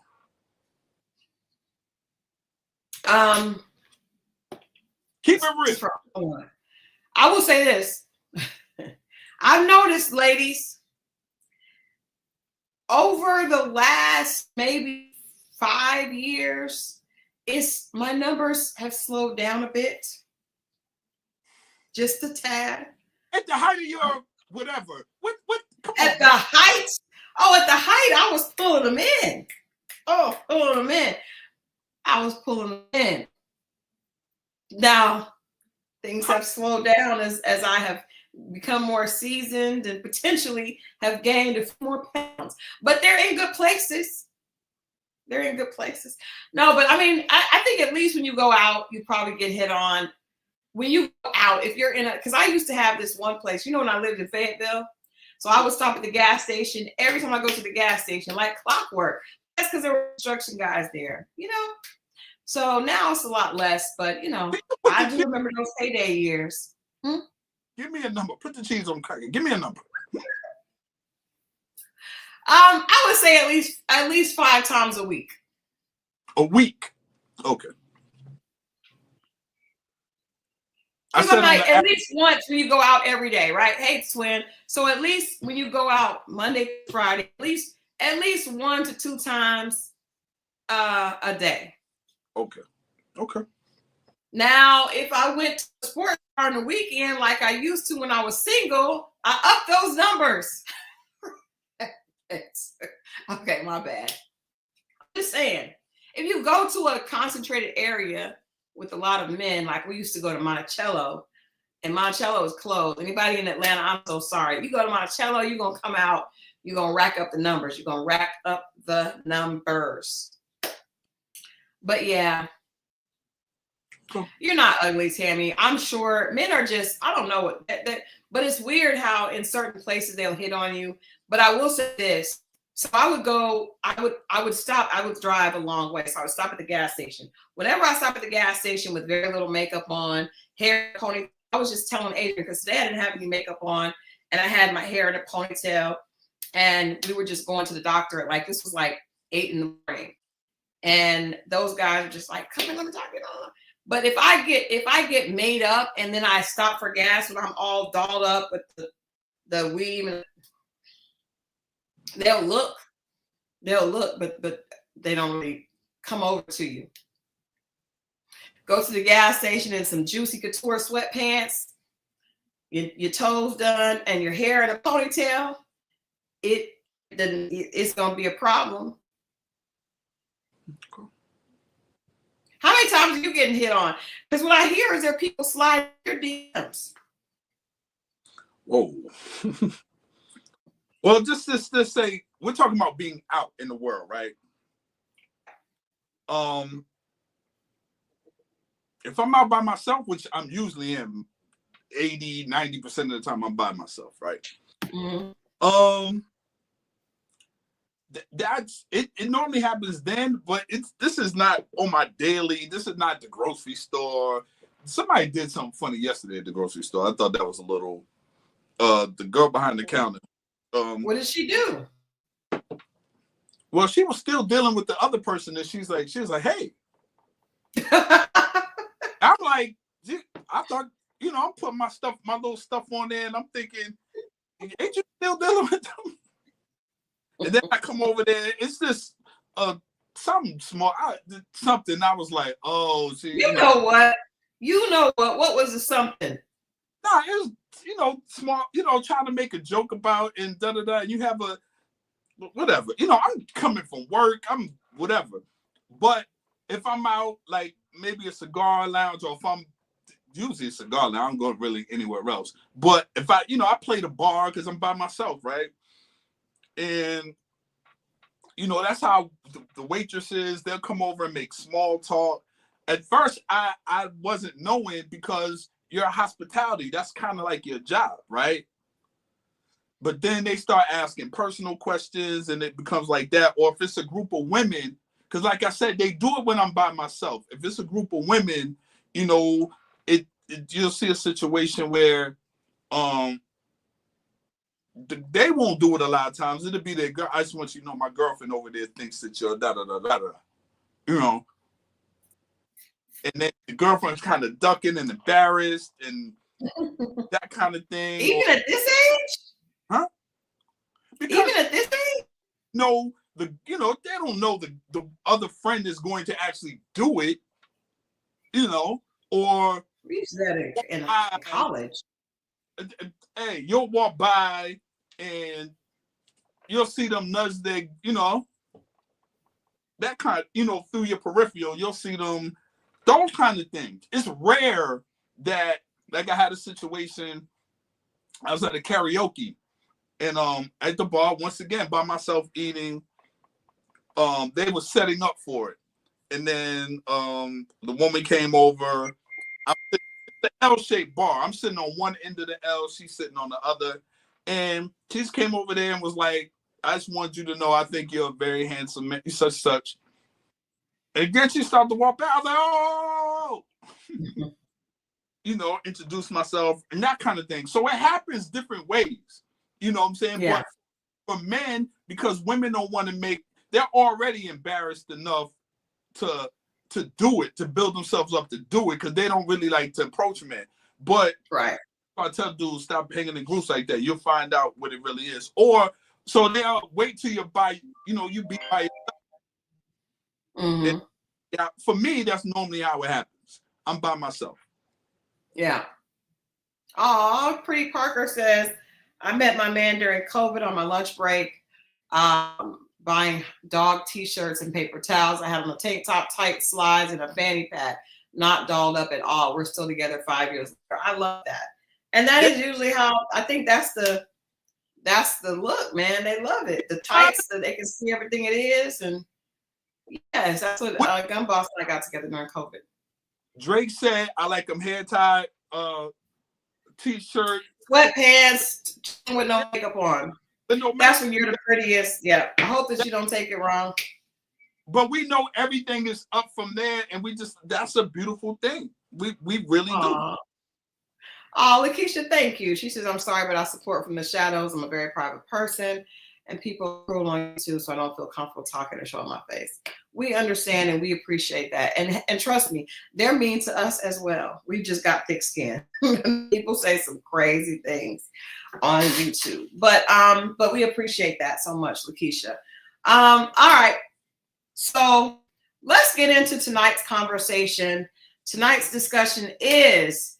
Keep it real. I will say this. I've noticed, ladies, over the last maybe 5 years, my numbers have slowed down a bit. Just a tad. At the height of your whatever. What come at on. The height? Oh, at the height, I was pulling them in. Oh, pulling them in. I was pulling them in. Now, things have slowed down as I have become more seasoned and potentially have gained a few more pounds. But they're in good places. They're in good places. No, but I mean, I think at least when you go out, you probably get hit on. When you go out, if you're because I used to have this one place, when I lived in Fayetteville, so I would stop at the gas station every time I go to the gas station, like clockwork. That's because there were construction guys there, So now it's a lot less, but I do remember those heyday years. Give me a number. Put the cheese on cracker. Give me a number. I would say at least 5 times a week. A week. Okay. At least once when you go out every day, right? Hey, twin. So at least when you go out Monday, Friday, at least 1 to 2 times a day. Okay. Now, if I went to a sports bar on the weekend like I used to when I was single, I upped those numbers. Okay, my bad. I'm just saying, if you go to a concentrated area with a lot of men, like we used to go to Monticello, and Monticello is closed. Anybody in Atlanta, I'm so sorry. If you go to Monticello, you're going to come out, you're going to rack up the numbers. You're going to rack up the numbers. But yeah, you're not ugly, Tammy. I'm sure men are just, I don't know what that, but it's weird how in certain places they'll hit on you. But I will say this. So I would drive a long way. So I would stop at the gas station. Whenever I stop at the gas station with very little makeup on, hair, ponytail, I was just telling Adrian, because today I didn't have any makeup on and I had my hair in a ponytail, and we were just going to the doctor at this was like 8 in the morning. And those guys are just like, come in, let me talk to you. But if I get made up and then I stop for gas when I'm all dolled up with the weave, they'll look, but they don't really come over to you. Go to the gas station in some juicy couture sweatpants, your toes done, and your hair in a ponytail. It's gonna be a problem. Cool. How many times are you getting hit on? Because what I hear is there are people sliding your DMs. Whoa. Well, just say we're talking about being out in the world, right? If I'm out by myself, which I'm usually am 80-90% of the time I'm by myself, right? Mm-hmm. That's it. It normally happens then, but this is not on my daily. This is not the grocery store. Somebody did something funny yesterday at the grocery store. I thought that was a little. The girl behind the counter. What did she do? Well, she was still dealing with the other person, and she was like, "Hey." I'm like, I thought, I'm putting my little stuff on there, and I'm thinking, ain't you still dealing with them? And then I come over there. It's this something small, something. I was like, oh, see, You know what? You know what? What was the something? Nah, it was, small, trying to make a joke about and da da da. You have a whatever. I'm coming from work, I'm whatever. But if I'm out, like maybe a cigar lounge, or if I'm usually a cigar lounge, I don't go really anywhere else. But if I play the bar because I'm by myself, right? And that's how the waitresses, they'll come over and make small talk. At first, I wasn't knowing, because your hospitality, that's kind of like your job, right? But then they start asking personal questions, and it becomes like that. Or if it's a group of women, because like I said, they do it when I'm by myself. If it's a group of women, you'll see a situation where they won't do it a lot of times. It'll be their girl. I just want you to know my girlfriend over there thinks that you're da da da da da. And then the girlfriend's kind of ducking and embarrassed and that kind of thing. Even at this age? Huh? Because, even at this age? No, they don't know the other friend is going to actually do it, or We used that in college. Hey, you'll walk by and you'll see them nudge their, that kind of, through your peripheral, you'll see them, those kind of things. It's rare that, like I had a situation, I was at a karaoke and at the bar, once again, by myself eating, they were setting up for it. And then the woman came over. It's the L-shaped bar. I'm sitting on one end of the L, she's sitting on the other. And she just came over there and was like, I just want you to know I think you're a very handsome man, such. And then she started to walk back. I was like, oh, introduce myself and that kind of thing. So it happens different ways. You know what I'm saying? Yeah. But for men, because women don't want to they're already embarrassed enough to do it, to build themselves up to do it, because they don't really like to approach men. But right. If I tell dudes stop hanging in groups like that, you'll find out what it really is. Or so they'll wait till you be by yourself. Mm-hmm. Yeah, for me, that's normally how it happens. I'm by myself. Yeah. Oh, Pretty Parker says, I met my man during COVID on my lunch break, buying dog t-shirts and paper towels. I had on a tank top, tight slides, and a fanny pack, not dolled up at all. We're still together 5 years later. I love that. And that is usually how, I think that's the look, man. They love it. The tights, so they can see everything it is. And yes, that's what Gun Boss and I got together during COVID. Drake said, I like them hair tied, t-shirt, sweatpants with no makeup on. That's when you're the prettiest. Yeah. I hope that you don't take it wrong. But we know everything is up from there, and that's a beautiful thing. We really do. Oh, Lakeisha, thank you. She says, I'm sorry, but I support from the shadows. I'm a very private person, and people are cruel on YouTube, so I don't feel comfortable talking and showing my face. We understand and we appreciate that. And trust me, they're mean to us as well. We just got thick skin. People say some crazy things on YouTube. But we appreciate that so much, Lakeisha. All right. So let's get into tonight's conversation. Tonight's discussion is,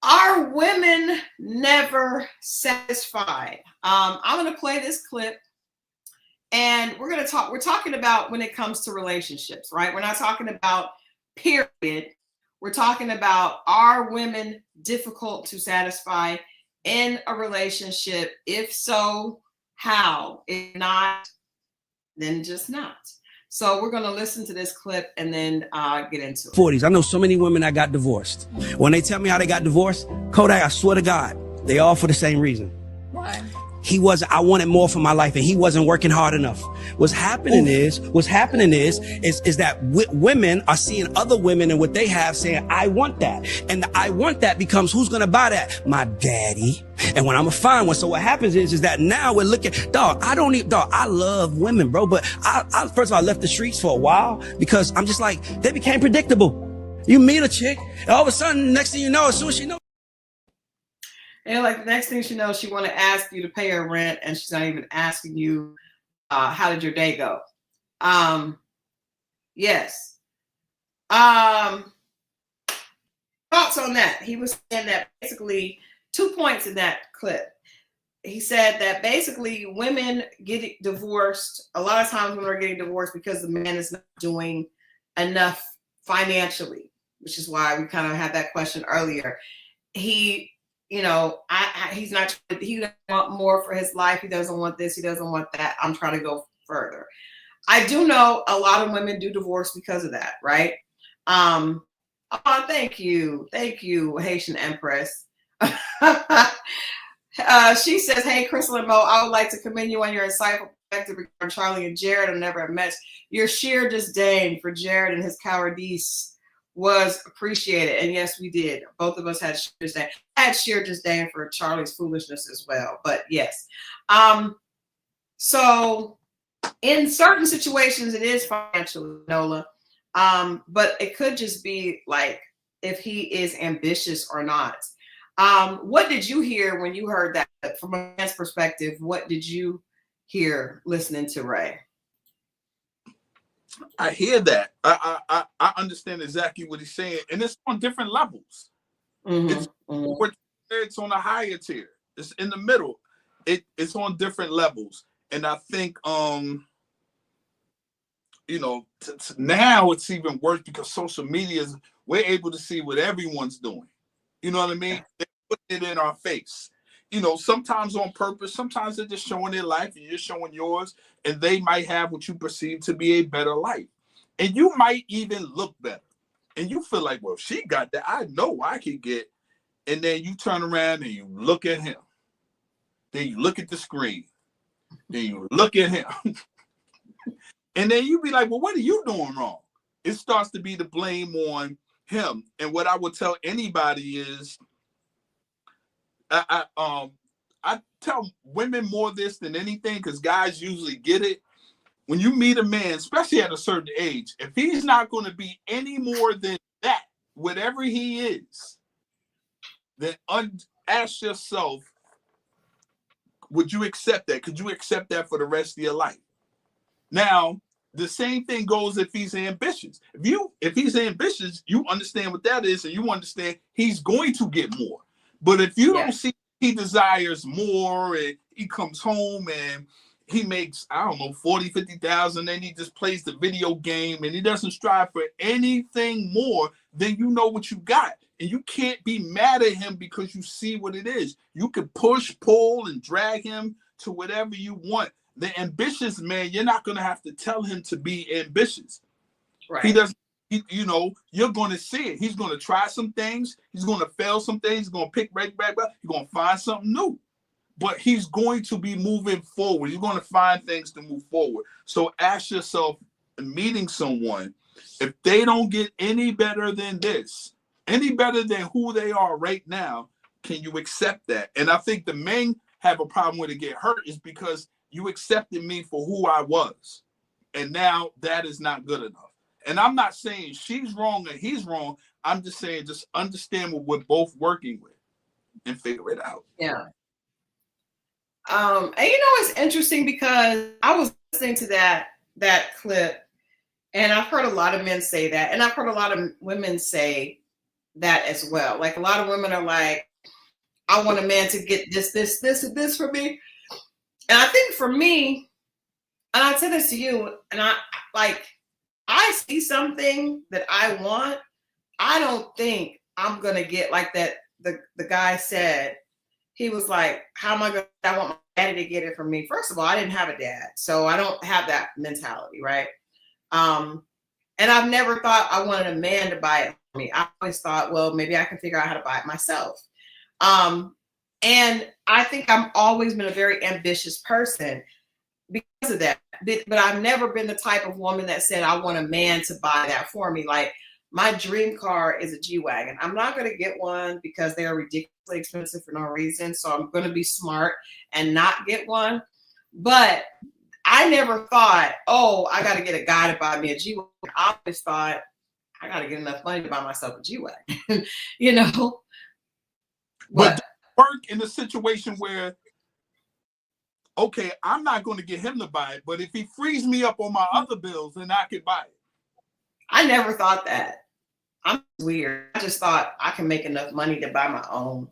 are women never satisfied? I'm going to play this clip, and we're talking about when it comes to relationships, right? We're not talking about period. We're talking about, are women difficult to satisfy in a relationship? If so, how? If not, then just not. So we're going to listen to this clip and then get into it. 40s. I know so many women that got divorced. When they tell me how they got divorced, Kodak, I swear to God, they all for the same reason. Why? I wanted more for my life, and he wasn't working hard enough. What's happening is that women are seeing other women and what they have, saying, I want that. And the I want that becomes, who's going to buy that? My daddy. And when I'm going to find one. So what happens is that now we're looking, I love women, bro. But I first of all, I left the streets for a while because I'm just like, they became predictable. You meet a chick, and all of a sudden, next thing you know, as soon as she knows. And like the next thing she knows, she want to ask you to pay her rent, and she's not even asking you, how did your day go? Yes. Thoughts on that? He was saying that basically 2 points in that clip. He said that basically women get divorced. A lot of times women are getting divorced because the man is not doing enough financially, which is why we kind of had that question earlier. He, you know, he's not, he doesn't want more for his life. He doesn't want this. He doesn't want that. I'm trying to go further. I do know a lot of women do divorce because of that, right? Oh, thank you, Haitian Empress. She says, "Hey, Christal and Mo, I would like to commend you on your insightful perspective regarding Charlie and Jared. I've never met your sheer disdain for Jared and his cowardice was appreciated." And yes, we did. Both of us had sheer disdain. I had sheer disdain for Charlie's foolishness as well. But yes, so in certain situations, it is financial, Nola. But it could just be like if he is ambitious or not. What did you hear when you heard that from a man's perspective? What did you hear listening to Ray? I hear that. I understand exactly what he's saying, and it's on different levels. It's on a higher tier. It's in the middle. It's on different levels, and I think you know, now it's even worse because social media is, we're able to see what everyone's doing. You know what I mean? They put it in our face. You know, sometimes on purpose, sometimes they're just showing their life and you're showing yours, and they might have what you perceive to be a better life. And you might even look better. And you feel like, well, if she got that, I know I can get. And then you turn around and you look at him. Then you look at the screen. Then you look at him. And then you be like, well, what are you doing wrong? It starts to be the blame on him. And what I would tell anybody is, I tell women more this than anything, because guys usually get it. When you meet a man, especially at a certain age, if he's not going to be any more than that, whatever he is, then ask yourself, would you accept that? Could you accept that for the rest of your life? Now, the same thing goes if he's ambitious. If he's ambitious, you understand what that is, and you understand he's going to get more. But if you don't see he desires more, and he comes home and he makes, I don't know, 40, 50,000, and he just plays the video game and he doesn't strive for anything more, then you know what you got. And you can't be mad at him because you see what it is. You can push, pull, and drag him to whatever you want. The ambitious man, you're not going to have to tell him to be ambitious. Right. He doesn't, you know, you're going to see it. He's going to try some things. He's going to fail some things. He's going to pick right back up. He's going to find something new. But he's going to be moving forward. He's going to find things to move forward. So ask yourself, meeting someone, if they don't get any better than this, any better than who they are right now, can you accept that? And I think the men have a problem with it get hurt is because you accepted me for who I was. And now that is not good enough. And I'm not saying she's wrong and he's wrong. I'm just saying just understand what we're both working with and figure it out. Yeah. And you know, it's interesting because I was listening to that clip, and I've heard a lot of men say that, and I've heard a lot of women say that as well. Like a lot of women are like, I want a man to get this, and this for me. And I think for me, and I said this to you, and I see something that I want. I don't think I'm gonna get like that. The guy said, he was like, how am I gonna, I want my daddy to get it from me. First of all, I didn't have a dad, so I don't have that mentality, right? And I've never thought I wanted a man to buy it for me. I always thought, well, maybe I can figure out how to buy it myself. And I think I've always been a very ambitious person because of that. But I've never been the type of woman that said, I want a man to buy that for me. Like, my dream car is a G-Wagon. I'm not going to get one because they are ridiculously expensive for no reason. So I'm going to be smart and not get one. But I never thought, oh, I got to get a guy to buy me a G-Wagon. I always thought, I got to get enough money to buy myself a G-Wagon, you know? But work in a situation where, okay, I'm not going to get him to buy it, but if he frees me up on my other bills, then I could buy it. I never thought that. I'm weird. I just thought I can make enough money to buy my own.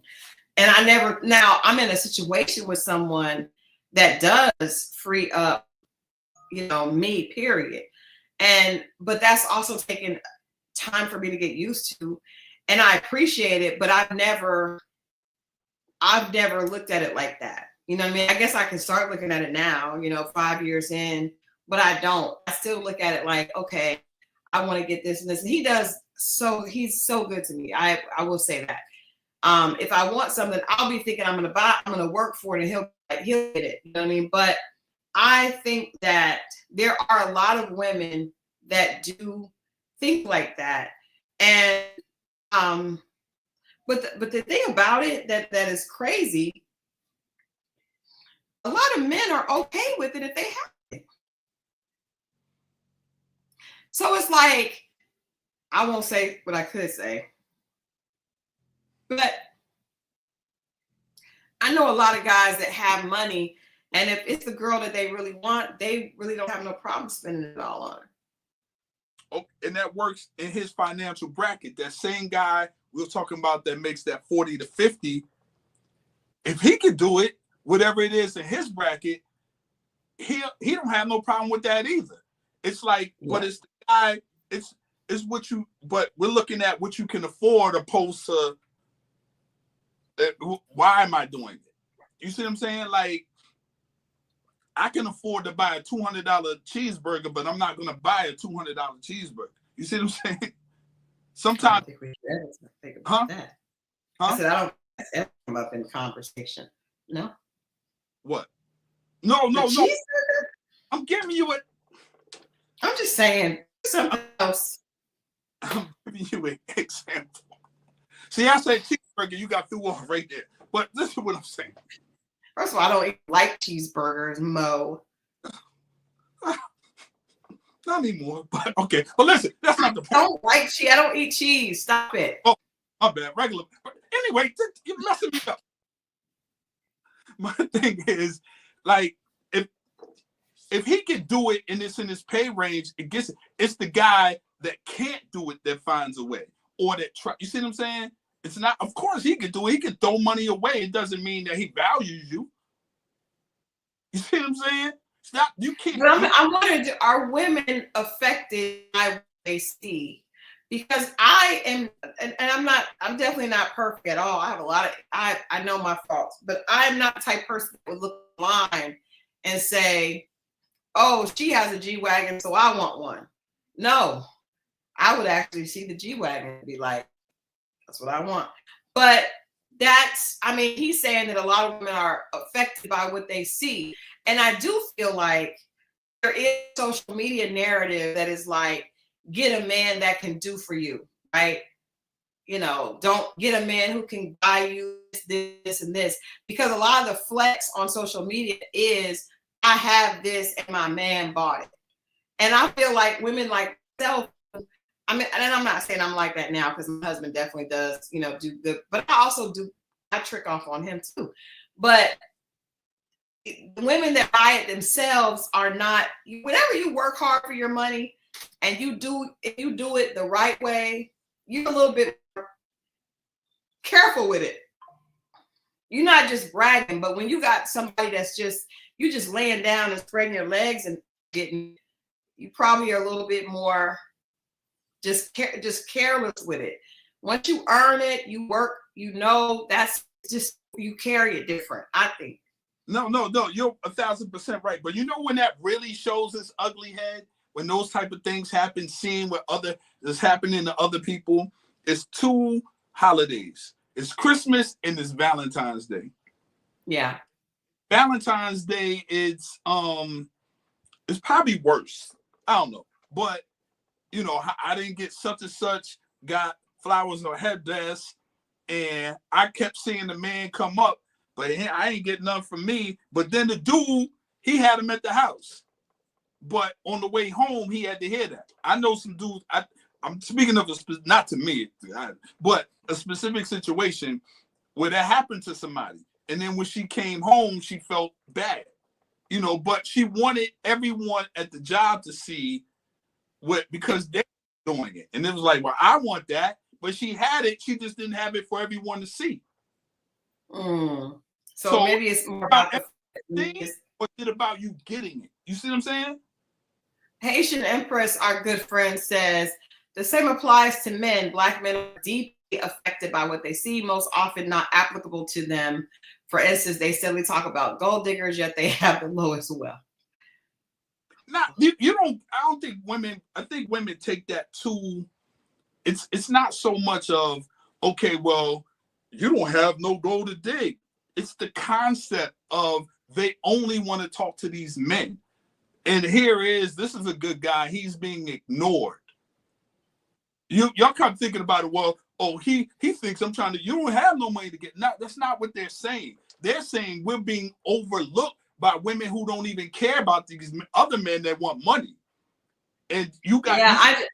And I never, now I'm in a situation with someone that does free up, you know, me, period. But that's also taken time for me to get used to. And I appreciate it, but I've never looked at it like that. You know what I mean? I guess I can start looking at it now, you know, 5 years in, but I don't. I still look at it like, okay, I want to get this and this. And he does, so he's so good to me. I will say that. If I want something, I'll be thinking I'm gonna work for it, and he'll get it. You know what I mean? But I think that there are a lot of women that do think like that. And but the thing about it that is crazy, a lot of men are okay with it if they have it. So it's like, I won't say what I could say, but I know a lot of guys that have money, and if it's the girl that they really want, they really don't have no problem spending it all on. Oh, and that works in his financial bracket. That same guy we were talking about that makes that 40 to 50, if he could do it, whatever it is in his bracket, he don't have no problem with that either. It's like, yeah. But it's the guy, it's what you, but we're looking at what you can afford opposed to why am I doing it? You see what I'm saying? Like, I can afford to buy a $200 cheeseburger, but I'm not going to buy a $200 cheeseburger. You see what I'm saying? Sometimes. I don't think we should think about that. I said, I don't ever come up in conversation. No. What? No. I'm giving you it. I'm just saying something else. I'm giving you an example. See, I say cheeseburger, you got threw off right there. But this is what I'm saying. First of all, I don't even like cheeseburgers, Mo. Not anymore, but okay. But listen, that's not the point. I don't like cheese. I don't eat cheese. Stop it. Oh, my bad. Regular. But anyway, you're messing me up. My thing is, like, if he can do it and it's in his pay range, it's the guy that can't do it that finds a way. Or that you see what I'm saying? It's not, of course he can do it. He can throw money away. It doesn't mean that he values you. You see what I'm saying? It's not, you can't. But I'm wondering, are women affected by what they see? Because I am, and I'm definitely not perfect at all. I have a lot of, I know my faults, but I'm not the type of person that would look online and say, oh, she has a G-Wagon, so I want one. No, I would actually see the G-Wagon and be like, that's what I want. But he's saying that a lot of women are affected by what they see. And I do feel like there is a social media narrative that is like, get a man that can do for you, right? You know, don't get a man who can buy you this and this. Because a lot of the flex on social media is, I have this and my man bought it. And I feel like women like myself, I mean, and I'm not saying I'm like that now because my husband definitely does, you know, do good, but I also do, I trick off on him too. But the women that buy it themselves are not, whenever you work hard for your money and if you do it the right way, you're a little bit careful with it. You're not just bragging, but when you got somebody that's just, you just laying down and spreading your legs and getting, you probably are a little bit more just careless with it. Once you earn it, you work, you know, that's just, you carry it different, I think. No, you're 1,000% right. But you know when that really shows its ugly head? When those type of things happen, seeing what is happening to other people, it's 2 holidays. It's Christmas and it's Valentine's Day. Yeah. Valentine's Day, it's probably worse. I don't know. But you know, I didn't get such and such, got flowers or headdress, and I kept seeing the man come up, but I ain't getting nothing from me. But then the dude, he had him at the house. But on the way home, he had to hear that. I know some dudes, I'm speaking of, not to me, but a specific situation where that happened to somebody. And then when she came home, she felt bad, you know, but she wanted everyone at the job to see because they doing it. And it was like, well, I want that, but she had it. She just didn't have it for everyone to see. So maybe it's more about the or is it about you getting it? You see what I'm saying? Haitian Empress, our good friend, says the same applies to men. Black men are deeply affected by what they see, most often not applicable to them. For instance, they steadily talk about gold diggers, yet they have the lowest wealth. I don't think women, I think women take that too. It's not so much of, okay, well, you don't have no gold to dig. It's the concept of they only want to talk to these men. And this is a good guy. He's being ignored. Y'all come thinking about it. Well, he thinks I'm trying to, you don't have no money to get. No, that's not what they're saying. They're saying we're being overlooked by women who don't even care about these other men that want money. And you got,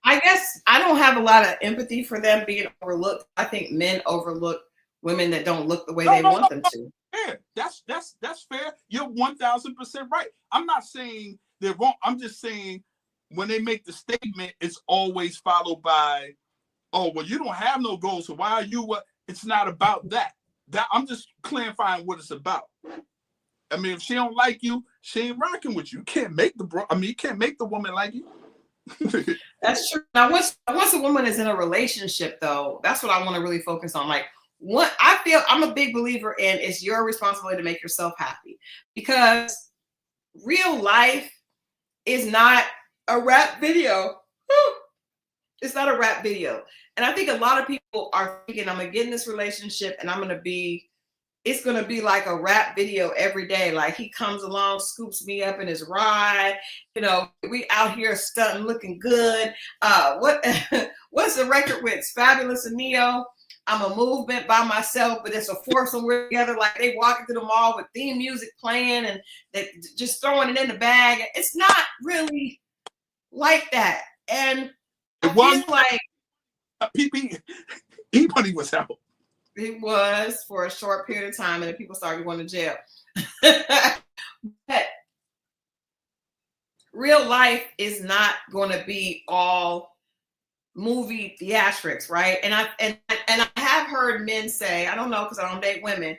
I guess I don't have a lot of empathy for them being overlooked. I think men overlook women that don't look the way they want them to. Fair. That's fair. You're 1,000% right. I'm not saying they're wrong. I'm just saying when they make the statement, it's always followed by, oh, well, you don't have no goals, so why are you? It's not about that. I'm just clarifying what it's about. I mean, if she don't like you, she ain't rocking with you. You can't make you can't make the woman like you. That's true. Now, once a woman is in a relationship, though, that's what I want to really focus on. Like, what I feel, I'm a big believer in, it's your responsibility to make yourself happy, because real life is not a rap video. It's not a rap video. And I think a lot of people are thinking, I'm gonna get in this relationship and it's gonna be like a rap video every day. Like, he comes along, scoops me up in his ride. You know, we out here stunting, looking good. What's the record with Fabulous and Neo? I'm a movement by myself, but it's a force when we're together. Like, they walking through the mall with theme music playing and they just throwing it in the bag. It's not really like that. And I feel like E-Money was out. It was for a short period of time, and then people started going to jail. But real life is not going to be all movie theatrics, right? And I have heard men say, I don't know because I don't date women,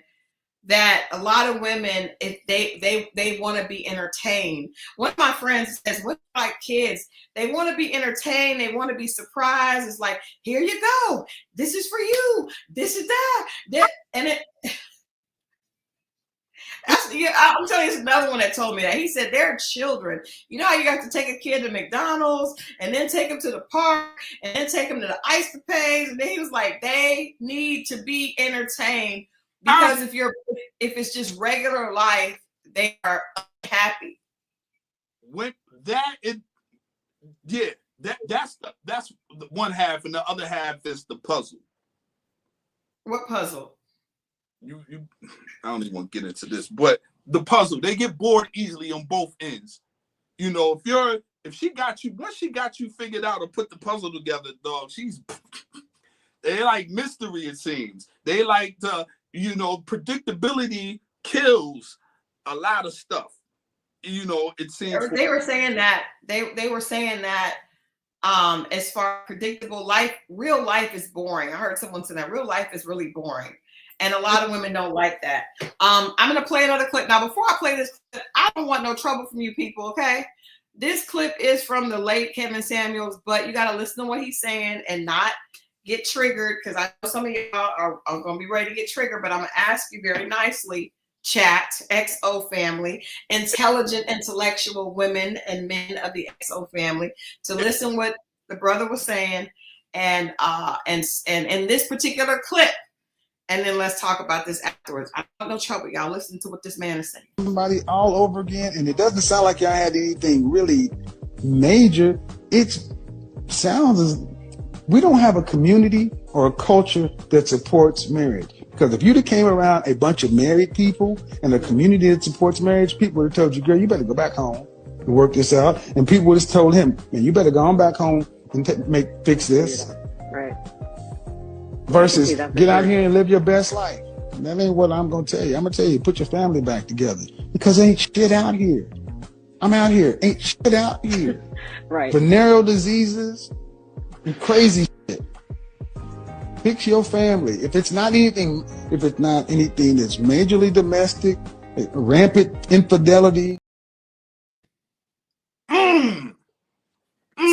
that a lot of women, if they want to be entertained. One of my friends says, what like kids, they want to be entertained, they want to be surprised. It's like, here you go, this is for you, this is that, and it. I'm telling you, it's another one that told me that. He said they're children. You know how you have to take a kid to McDonald's and then take them to the park and then take them to the ice capades, and then he was like, they need to be entertained. Because if it's just regular life, they are unhappy. That's the one half, and the other half is the puzzle. What puzzle? I don't even want to get into this, but the puzzle, they get bored easily on both ends. You know, if she got you, once she got you figured out or put the puzzle together, dog, they like mystery, it seems. They like the, predictability kills a lot of stuff. It seems they were saying that they were saying that as far as predictable life, real life is boring. I heard someone say that real life is really boring, and a lot of women don't like that. I'm gonna play another clip now. Before I play this clip, I don't want no trouble from you people, okay? This clip is from the late Kevin Samuels, but you gotta listen to what he's saying and not get triggered, because I know some of y'all are going to be ready to get triggered, but I'm going to ask you very nicely, chat, XO family, intelligent, intellectual women and men of the XO family, to listen what the brother was saying and in this particular clip, and then let's talk about this afterwards. I don't know trouble, y'all. Listen to what this man is saying. Somebody all over again, and it doesn't sound like y'all had anything really major. It sounds as we don't have a community or a culture that supports marriage. Because if you'd have came around a bunch of married people and a community that supports marriage, people would have told you, girl, you better go back home and work this out. And people would have told him, man, you better go on back home and fix this. Right. Versus get out here and live your best life. That ain't what I'm going to tell you. I'm going to tell you, put your family back together. Because ain't shit out here. I'm out here. Ain't shit out here. Right. Venereal diseases, crazy shit. Fix your family. If it's not anything that's majorly domestic, rampant infidelity.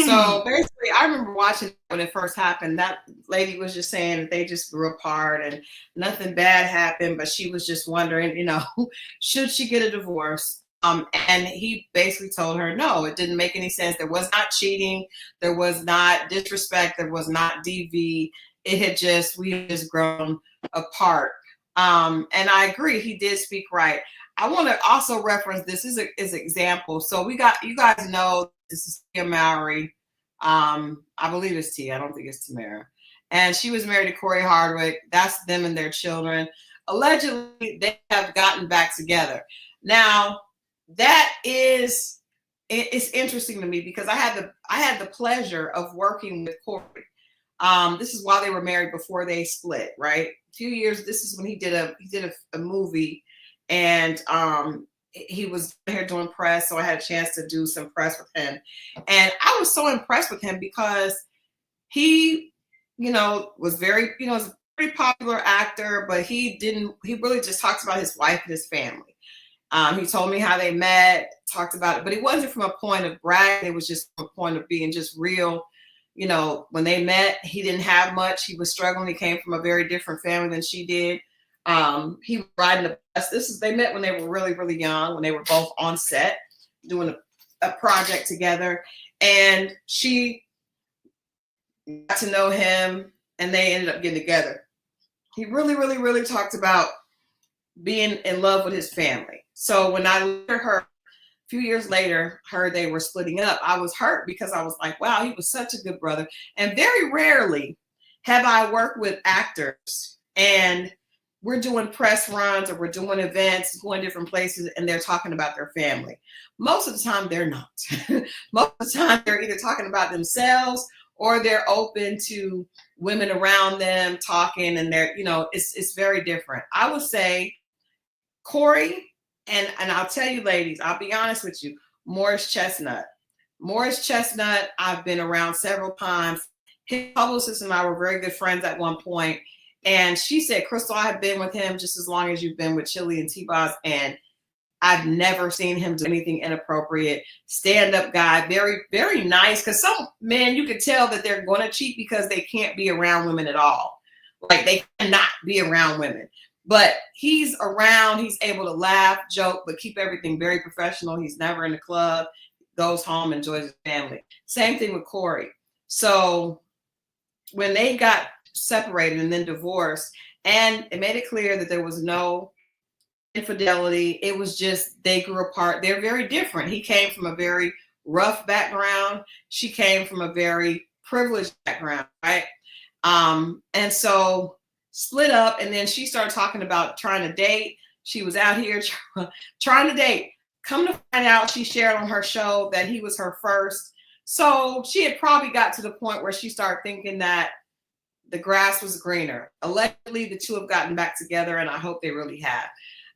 So basically, I remember watching it when it first happened. That lady was just saying that they just grew apart and nothing bad happened, but she was just wondering, you know, should she get a divorce? And he basically told her, no, it didn't make any sense. There was not cheating. There was not disrespect. There was not DV. We had just grown apart. And I agree. He did speak right. I want to also reference this as an example. So you guys know this is Tia Mowry. I believe it's Tia. I don't think it's Tamara. And she was married to Corey Hardwick. That's them and their children. Allegedly, they have gotten back together. Now, it's interesting to me because I had the pleasure of working with Corey. This is while they were married before they split, right? A few years. This is when he did a movie, and he was here doing press, so I had a chance to do some press with him, and I was so impressed with him because he, was very, was a pretty popular actor, but he really just talks about his wife and his family. He told me how they met, talked about it, but it wasn't from a point of bragging. It was just from a point of being just real. When they met, he didn't have much. He was struggling. He came from a very different family than she did. He was riding the bus. They met when they were really, really young, when they were both on set doing a project together. And she got to know him and they ended up getting together. He really, really, really talked about being in love with his family. So when I later heard, a few years later, heard they were splitting up, I was hurt because I was like, wow, he was such a good brother. And very rarely have I worked with actors and we're doing press runs or we're doing events, going different places, and they're talking about their family. Most of the time, they're not. Most of the time, they're either talking about themselves or they're open to women around them talking, and they're, it's very different. I would say Corey, and I'll tell you, ladies, I'll be honest with you, Morris Chestnut, I've been around several times. His publicist and I were very good friends at one point. And she said, Christal, I have been with him just as long as you've been with Chili and T-Boz, and I've never seen him do anything inappropriate. Stand-up guy, very, very nice. Because some men, you could tell that they're going to cheat because they can't be around women at all. Like, they cannot be around women. But he's around, he's able to laugh, joke, but keep everything very professional. He's never in the club, goes home, enjoys his family. Same thing with Corey. So when they got separated and then divorced, and it made it clear that there was no infidelity, it was just they grew apart. They're very different. He came from a very rough background. She came from a very privileged background, right? And so split up, and then she started talking about trying to date. She was out here trying to date. Come to find out, she shared on her show that he was her first. So she had probably got to the point where she started thinking that the grass was greener. Allegedly, the two have gotten back together, and I hope they really have.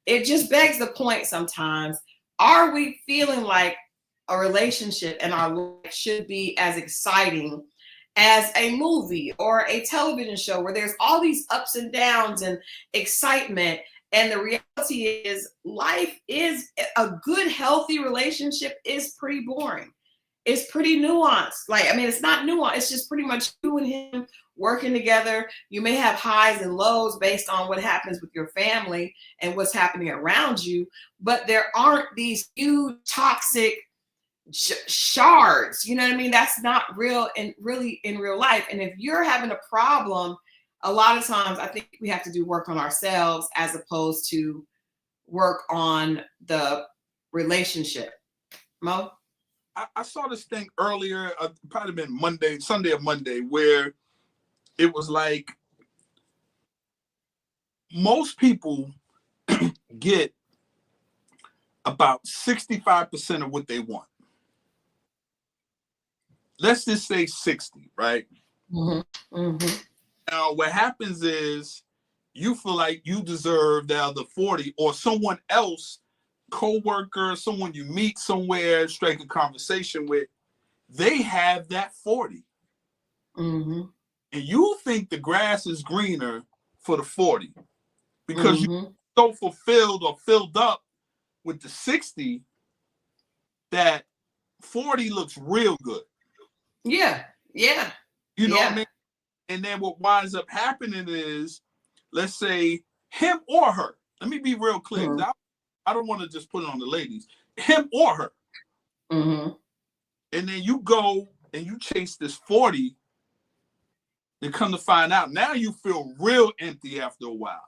It just begs the point sometimes, are we feeling like a relationship and our life should be as exciting as a movie or a television show where there's all these ups and downs and excitement? And the reality is, life is a good, healthy relationship is pretty boring. It's pretty nuanced. It's not nuanced. It's just pretty much you and him working together. You may have highs and lows based on what happens with your family and what's happening around you, but there aren't these huge toxic shards. You know what I mean? That's not real and really in real life. And if you're having a problem, a lot of times I think we have to do work on ourselves as opposed to work on the relationship. Mo? I saw this thing earlier, probably been Sunday or Monday, where it was like most people get about 65% of what they want. Let's just say 60, right? Mm-hmm. Mm-hmm. Now, what happens is you feel like you deserve the other 40, or someone else, co-worker, someone you meet somewhere, strike a conversation with, they have that 40. Mm-hmm. And you think the grass is greener for the 40 because Mm-hmm. you're so fulfilled or filled up with the 60 that 40 looks real good. Yeah. Yeah. You know what I Yeah. mean? And then what winds up happening is, let's say him or her. Let me be real clear. Mm-hmm. I don't want to just put it on the ladies. Him or her. Mm-hmm. And then you go and you chase this 40 and come to find out now you feel real empty after a while.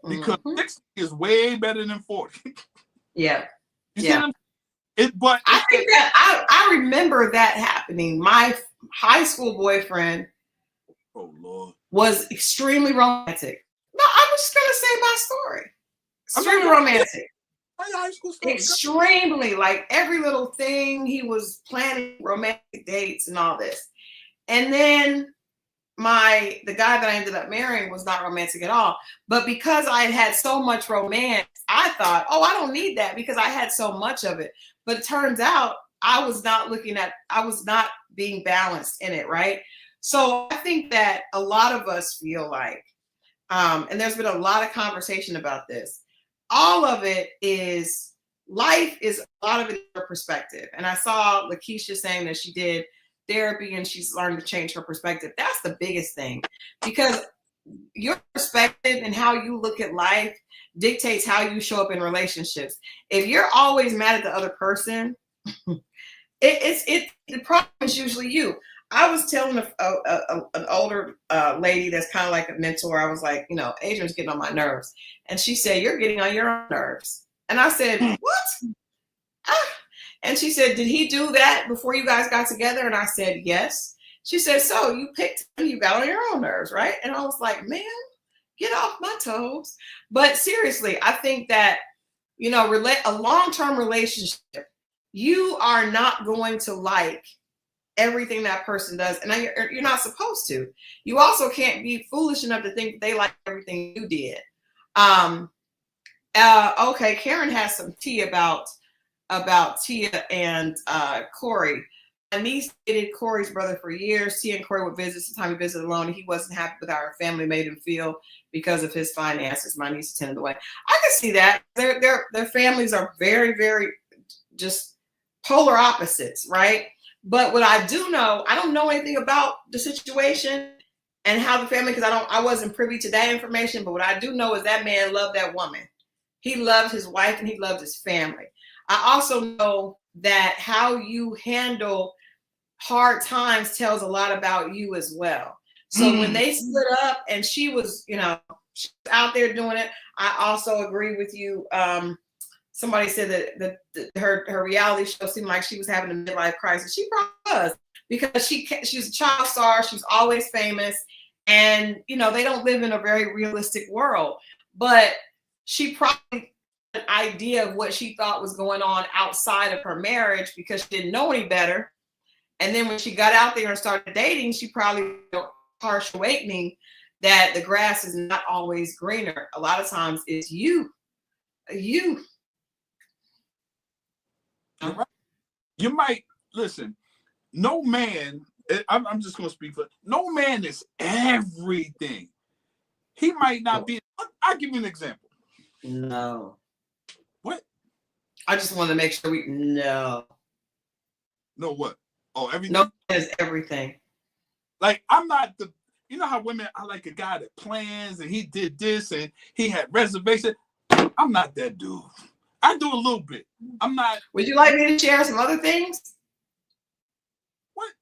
Because 60 is way better than 40. Yeah. You see what I'm I think that I remember that happening. My high school boyfriend was extremely romantic. No, I was just gonna say my story. Extremely romantic. High school story. Extremely, like every little thing he was planning romantic dates and all this. And then the guy that I ended up marrying was not romantic at all. But because I had so much romance, I thought, oh, I don't need that because I had so much of it. But it turns out I was not being balanced in it, right? So I think that a lot of us feel like, and there's been a lot of conversation about this, all of it is, life is a lot of it your perspective. And I saw Lakeisha saying that she did therapy and she's learned to change her perspective. That's the biggest thing, because your perspective and how you look at life dictates how you show up in relationships. If you're always mad at the other person, the problem is usually you. I was telling an older lady that's kind of like a mentor. I was like, Adrian's getting on my nerves. And she said, you're getting on your own nerves. And I said, what? And she said, did he do that before you guys got together? And I said, yes. She said, so you picked him, you got on your own nerves, right? And I was like, man, get off my toes. But seriously, I think that, a long-term relationship, you are not going to like everything that person does. And you're not supposed to. You also can't be foolish enough to think that they like everything you did. Okay, Karen has some tea about Tia and Corey. My niece dated Corey's brother for years. Tia and Corey would visit. Sometimes he visited alone, and he wasn't happy with how our family made him feel because of his finances. My niece attended the wedding. I can see that. Their families are very, very just polar opposites, right? But what I do know, I don't know anything about the situation and how the family, because I wasn't privy to that information. But what I do know is that man loved that woman. He loved his wife and he loved his family. I also know that how you handle hard times tells a lot about you as well. So when they split up and she was out there doing it, I also agree with you. Somebody said that her reality show seemed like she was having a midlife crisis. She probably was, because she's a child star. She's always famous. And, they don't live in a very realistic world. But she probably had an idea of what she thought was going on outside of her marriage because she didn't know any better. And then when she got out there and started dating, she probably had a harsh awakening that the grass is not always greener. A lot of times it's you. You might listen. No man, I'm just going to speak for, no man is everything. He might not be. I'll give you an example. No. What? I just want to make sure we know. No what? Oh, everything? No is everything. Like, I'm not the, how women, I like a guy that plans and he did this and he had reservation. I'm not that dude. I do a little bit. I'm not. Would you like me to share some other things? What?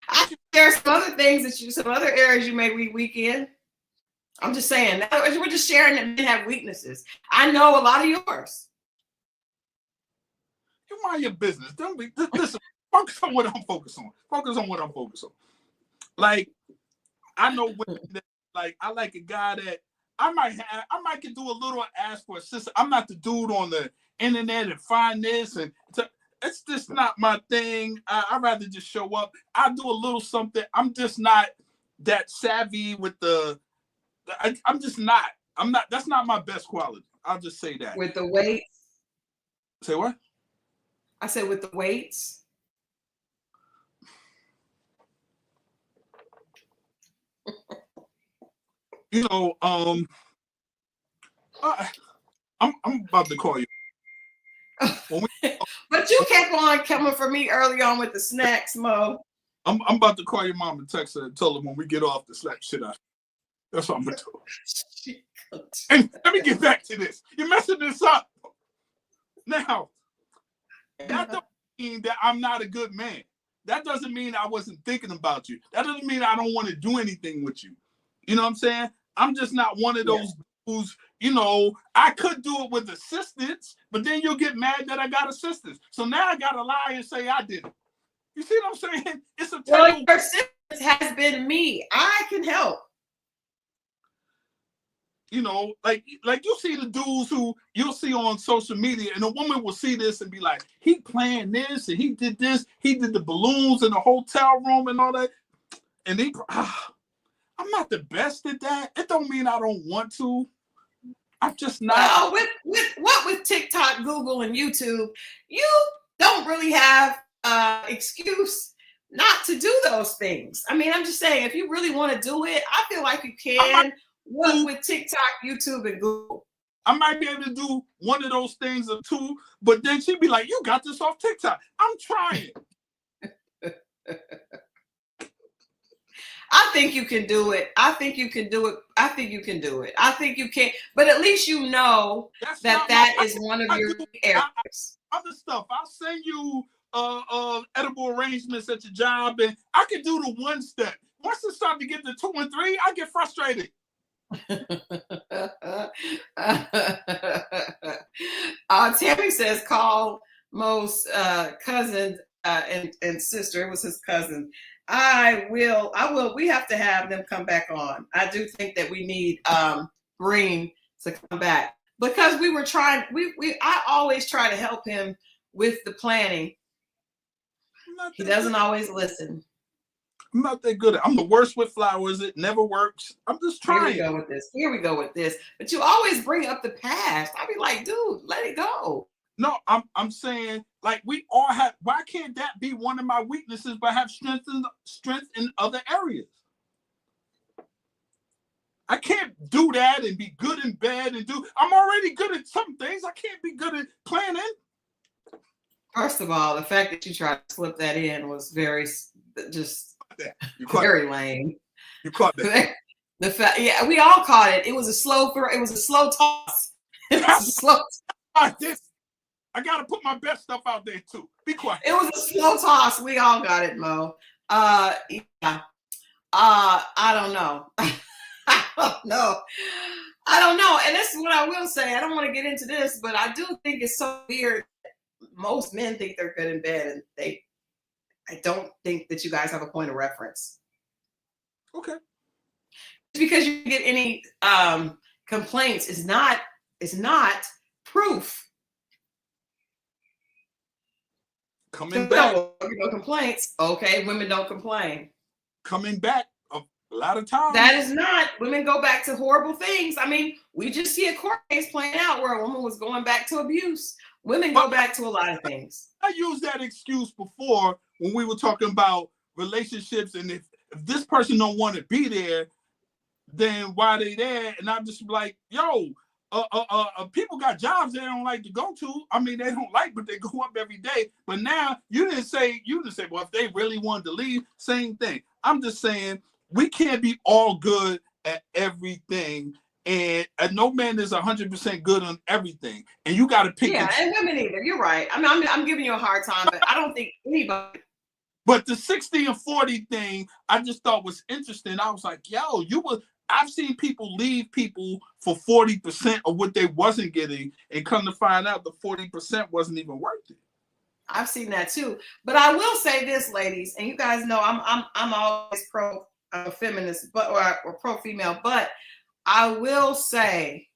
I can share some other things some other areas you may be weak in. I'm just saying. We're just sharing that men have weaknesses. I know a lot of yours. You mind your business. Don't be. Listen. Focus on what I'm focused on. Focus on what I'm focused on. Like, I know women that, like, I like a guy that I might could do a little ask for assistance. I'm not the dude on the internet and find this it's just not my thing. I'd rather just show up. I do a little something. I'm just not that savvy with I'm just not. I'm not. That's not my best quality. I'll just say that. With the weights. Say what? I said with the weights. You know, I'm about to call you. But you kept on coming for me early on with the snacks, Mo. I'm about to call your mom and text her and tell her when we get off to slap shit out. That's what I'm gonna do. And let me get back to this. You're messing this up. Now, that don't mean that I'm not a good man. That doesn't mean I wasn't thinking about you. That doesn't mean I don't want to do anything with you. You know what I'm saying? I'm just not one of those dudes, you know, I could do it with assistance, but then you'll get mad that I got assistance. So now I gotta lie and say I did it. You see what I'm saying? It's a well, your assistance has been me. I can help. You know, like you see the dudes who you'll see on social media, and a woman will see this and be like, he planned this and he did this, he did the balloons in the hotel room and all that. And I'm not the best at that. It don't mean I don't want to. I'm just not. Well, with TikTok, Google, and YouTube, you don't really have excuse not to do those things. I mean, I'm just saying, if you really want to do it, I feel like you can. What with TikTok, YouTube, and Google? I might be able to do one of those things or two, but then she'd be like, you got this off TikTok. I'm trying. I think you can do it. I think you can do it. I think you can do it. I think you can. But at least you know that is one of your areas. Other stuff. I'll send you edible arrangements at your job, and I can do the one step. Once it starts to get to 2 and 3, I get frustrated. Tammy says call Mo's cousin and sister. It was his cousin. I will. We have to have them come back on. I do think that we need Green to come back because we were trying. I always try to help him with the planning. He doesn't always listen. I'm not that good at it. I'm the worst with flowers. It never works. I'm just trying. Here we go with this. But you always bring up the past. I'll be like, dude, let it go. No, I'm saying, like, we all have. Why can't that be one of my weaknesses, but have strength in other areas? I can't do that and be good in bed and do. I'm already good at some things. I can't be good at planning. First of all, the fact that you tried to slip that in was very lame. You caught that. The fact, yeah, we all caught it. It was a slow throw. It was a slow toss. It was a slow. I gotta put my best stuff out there too. Be quiet. It was a slow toss. We all got it, Mo. Yeah. I don't know. I don't know. And this is what I will say. I don't want to get into this, but I do think it's so weird. Most men think they're good in bed, and I don't think that you guys have a point of reference. Okay. Just because you get any complaints is not proof. Coming back. No complaints. Okay, women don't complain. Coming back a lot of times. That is not. Women go back to horrible things. I mean, we just see a court case playing out where a woman was going back to abuse. Women go back to a lot of things. I used that excuse before when we were talking about relationships, and if this person don't want to be there, then why they there? And I'm just like, yo, people got jobs they don't like to go to. I mean, they don't like, but they go up every day. But now you didn't say, well, if they really wanted to leave, same thing. I'm just saying we can't be all good at everything. And no man is 100% good on everything. And you got to pick. Yeah, and women either. You're right. I mean, I'm giving you a hard time, but I don't think anybody. But the 60 and 40 thing, I just thought was interesting. I was like, yo, I've seen people leave people for 40% of what they wasn't getting, and come to find out the 40% wasn't even worth it. I've seen that too. But I will say this, ladies, and you guys know I'm always pro feminist, but or pro female, but I will say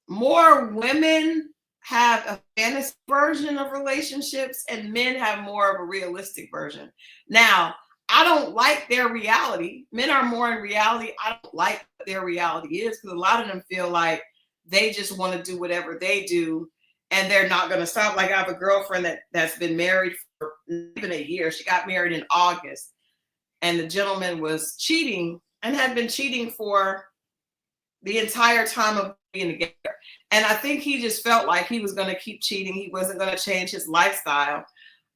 more women have a fantasy version of relationships and men have more of a realistic version. Now, I don't like their reality. Men are more in reality. I don't like what their reality is because a lot of them feel like they just want to do whatever they do and they're not going to stop. Like I have a girlfriend that's been married for even a year. She got married in August and the gentleman was cheating and had been cheating for the entire time of being together. And I think he just felt like he was going to keep cheating. He wasn't going to change his lifestyle.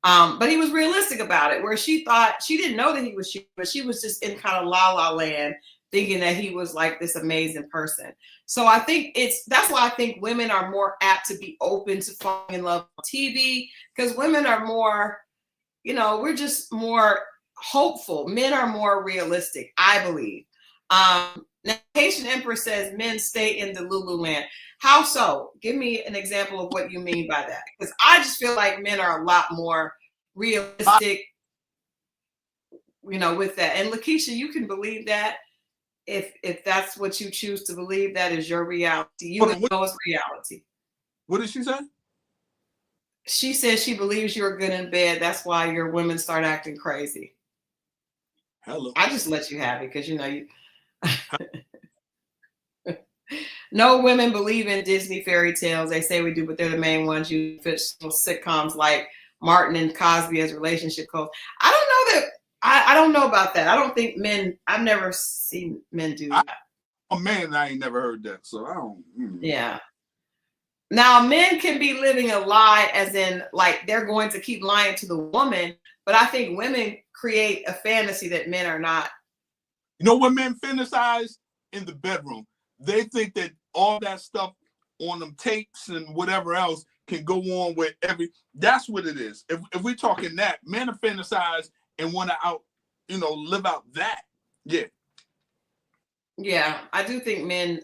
But he was realistic about it, where she thought, she didn't know that he was cheating, but she was just in kind of la-la land, thinking that he was like this amazing person. So I think that's why I think women are more apt to be open to falling in love on TV, because women are more, we're just more hopeful. Men are more realistic, I believe. Now, Haitian Empress says men stay in the Lululand. How so? Give me an example of what you mean by that. Because I just feel like men are a lot more realistic, with that. And Lakeisha, you can believe that if that's what you choose to believe, that is your reality. You know it's reality. What did she say? She says she believes you're good in bed. That's why your women start acting crazy. Hello. I just let you have it because you. No women believe in Disney fairy tales. They say we do, but they're the main ones. You fictional sitcoms like Martin and Cosby as relationship coach. I don't know that. I don't know about that. I don't think men. I've never seen men do that. A man, I ain't never heard that, so I don't. Yeah. Now, men can be living a lie, as in like they're going to keep lying to the woman. But I think women create a fantasy that men are not. You know what men fantasize in the bedroom? They think that all that stuff on them tapes and whatever else can go on with that's what it is. If we're talking that, men are fantasize and want to live out that. Yeah. Yeah, I do think men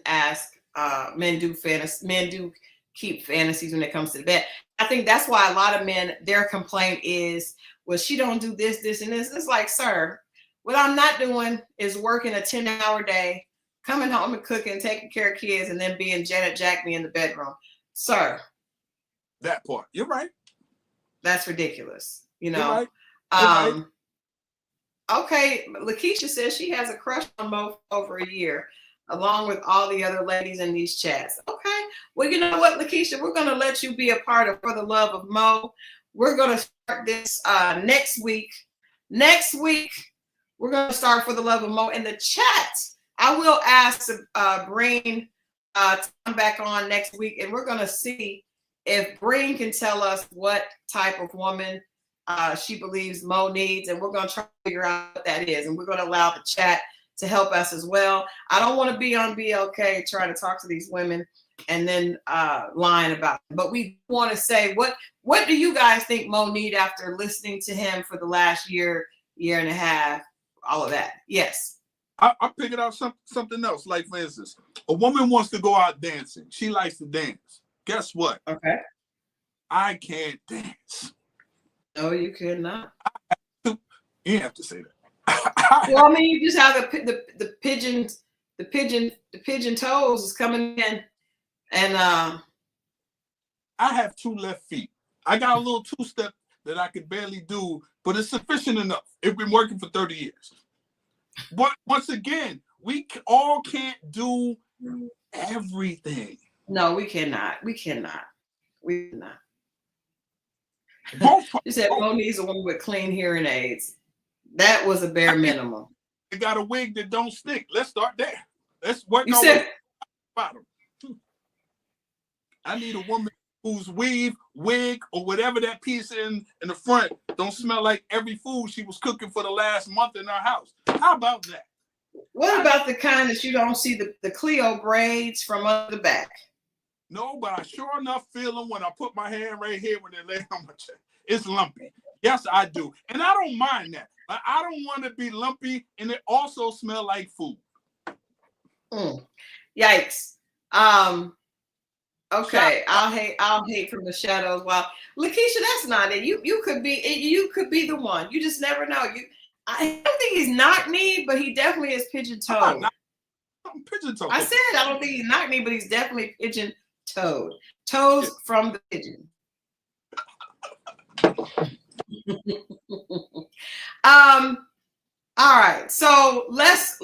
do keep fantasies when it comes to the bed. I think that's why a lot of men, their complaint is, well, she don't do this, this, and this. It's like, sir, what I'm not doing is working a 10-hour day, coming home and cooking, taking care of kids, and then being Janet Jack me in the bedroom. Sir. That part. You're right. That's ridiculous. You're right. You're right. Okay, Lakeisha says she has a crush on Mo for over a year, along with all the other ladies in these chats. Okay. Well, you know what, Lakeisha? We're going to let you be a part of For the Love of Mo. We're going to start this next week. Next week, we're going to start For the Love of Mo in the chat. I will ask Breen to come back on next week, and we're going to see if Breen can tell us what type of woman she believes Mo needs, and we're going to try to figure out what that is, and we're going to allow the chat to help us as well. I don't want to be on BLK trying to talk to these women and then lying about them. But we want to say, what do you guys think Mo need after listening to him for the last year and a half, all of that? Yes. I figured out something else. Like, for instance, a woman wants to go out dancing. She likes to dance. Guess what? Okay. I can't dance. No, you cannot. You have to say that. Well, I mean, you just have the pigeon toes is coming in, and I have 2 left feet. I got a little 2-step that I could barely do, but it's sufficient enough. It's been working for 30 years. But once again, we all can't do everything. No, we cannot. We cannot. We cannot. You said Mo needs a woman with clean hearing aids. That was a bare minimum. You got a wig that don't stick. Let's start there. Let's work You on said the bottom. I need a woman whose weave, wig, or whatever that piece in the front don't smell like every food she was cooking for the last month in our house. How about that? What about the kind that you don't see the Cleo braids from under the back? No, but I sure enough feel them when I put my hand right here when they lay on my chest. It's lumpy. Yes, I do. And I don't mind that. But I don't want to be lumpy and it also smell like food. Yikes. Okay, I'll hate from the shadows. Well, Lakeisha, that's not it. You could be the one. You just never know. I don't think he's knock-kneed, but he definitely is pigeon-toed. I'm pigeon-toed. I said I don't think he's knock-kneed, but he's definitely pigeon-toed. Toes from the pigeon. All right. So let's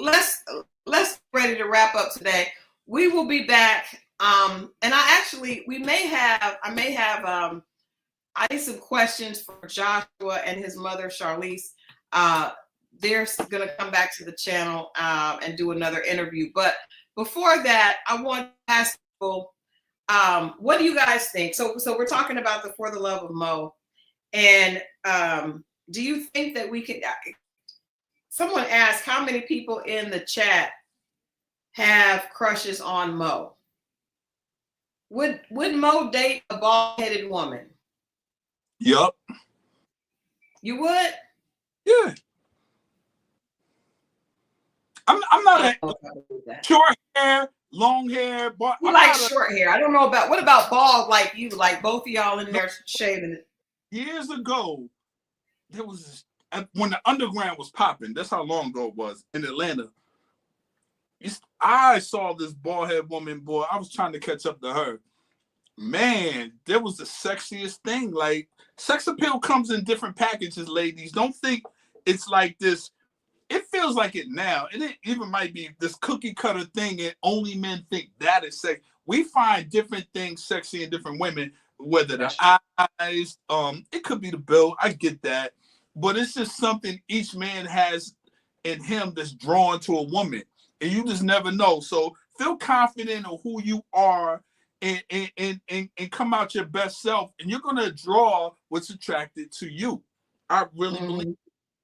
ready to wrap up today. We will be back. And I need some questions for Joshua and his mother, Charlize. They're going to come back to the channel and do another interview. But before that, I want to ask people, what do you guys think? So we're talking about the For the Love of Mo, and do you think that we could? Someone asked how many people in the chat have crushes on Mo. Would Mo date a bald-headed woman? Yup. You would? Yeah. I'm not a short hair, long hair, but you like short hair. I don't know about what about bald like you, like both of y'all in there shaving it. Years ago, there was when the underground was popping. That's how long ago it was in Atlanta. I saw this bald head woman, boy. I was trying to catch up to her. Man, there was the sexiest thing. Like, sex appeal comes in different packages, ladies. Don't think it's like this. It feels like it now, and it even might be this cookie cutter thing, and only men think that is sex. We find different things sexy in different women, whether the eyes, it could be the build. I get that, but it's just something each man has in him that's drawn to a woman, and you just never know. So feel confident of who you are, and come out your best self, and you're gonna draw what's attracted to you. I really believe.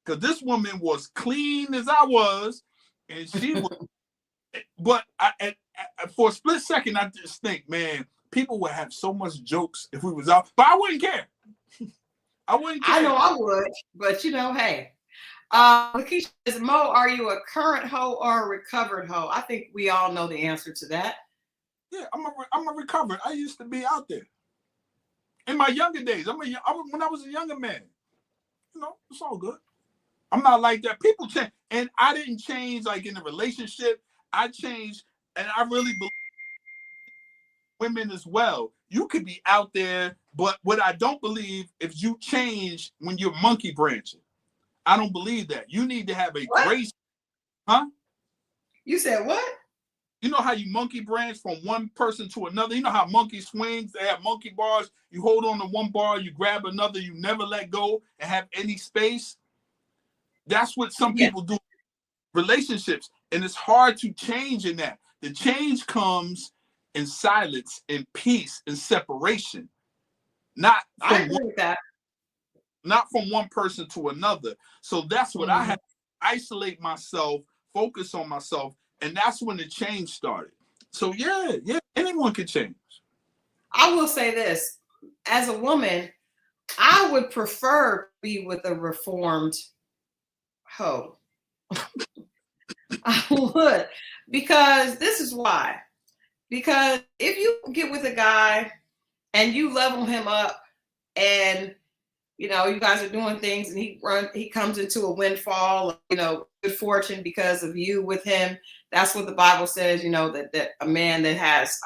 Because this woman was clean as I was, and she was. But for a split second, I just think, man, people would have so much jokes if we was out. But I wouldn't care. I wouldn't care. I know I would, but hey. Lakeisha says, Mo, are you a current hoe or a recovered hoe? I think we all know the answer to that. Yeah, I'm a recovered. I used to be out there in my younger days. When I was a younger man. You know, it's all good. I'm not like that. People change, and I didn't change like in a relationship. I changed, and I really believe women as well. You could be out there, but what I don't believe if you change when you're monkey branching. I don't believe that. You need to have a grace. Huh? You said what? You know how you monkey branch from one person to another? You know how monkey swings? They have monkey bars. You hold on to one bar, you grab another, you never let go and have any space. That's what some people do in relationships. And it's hard to change in that. The change comes in silence, in peace, in separation. Not from one person to another. So that's what I had to isolate myself, focus on myself. And that's when the change started. So yeah, anyone can change. I will say this. As a woman, I would prefer to be with a reformed hoe. I would, because this is why. Because if you get with a guy and you level him up, and you know you guys are doing things, and he comes into a windfall, good fortune because of you with him. That's what the Bible says. That a man that has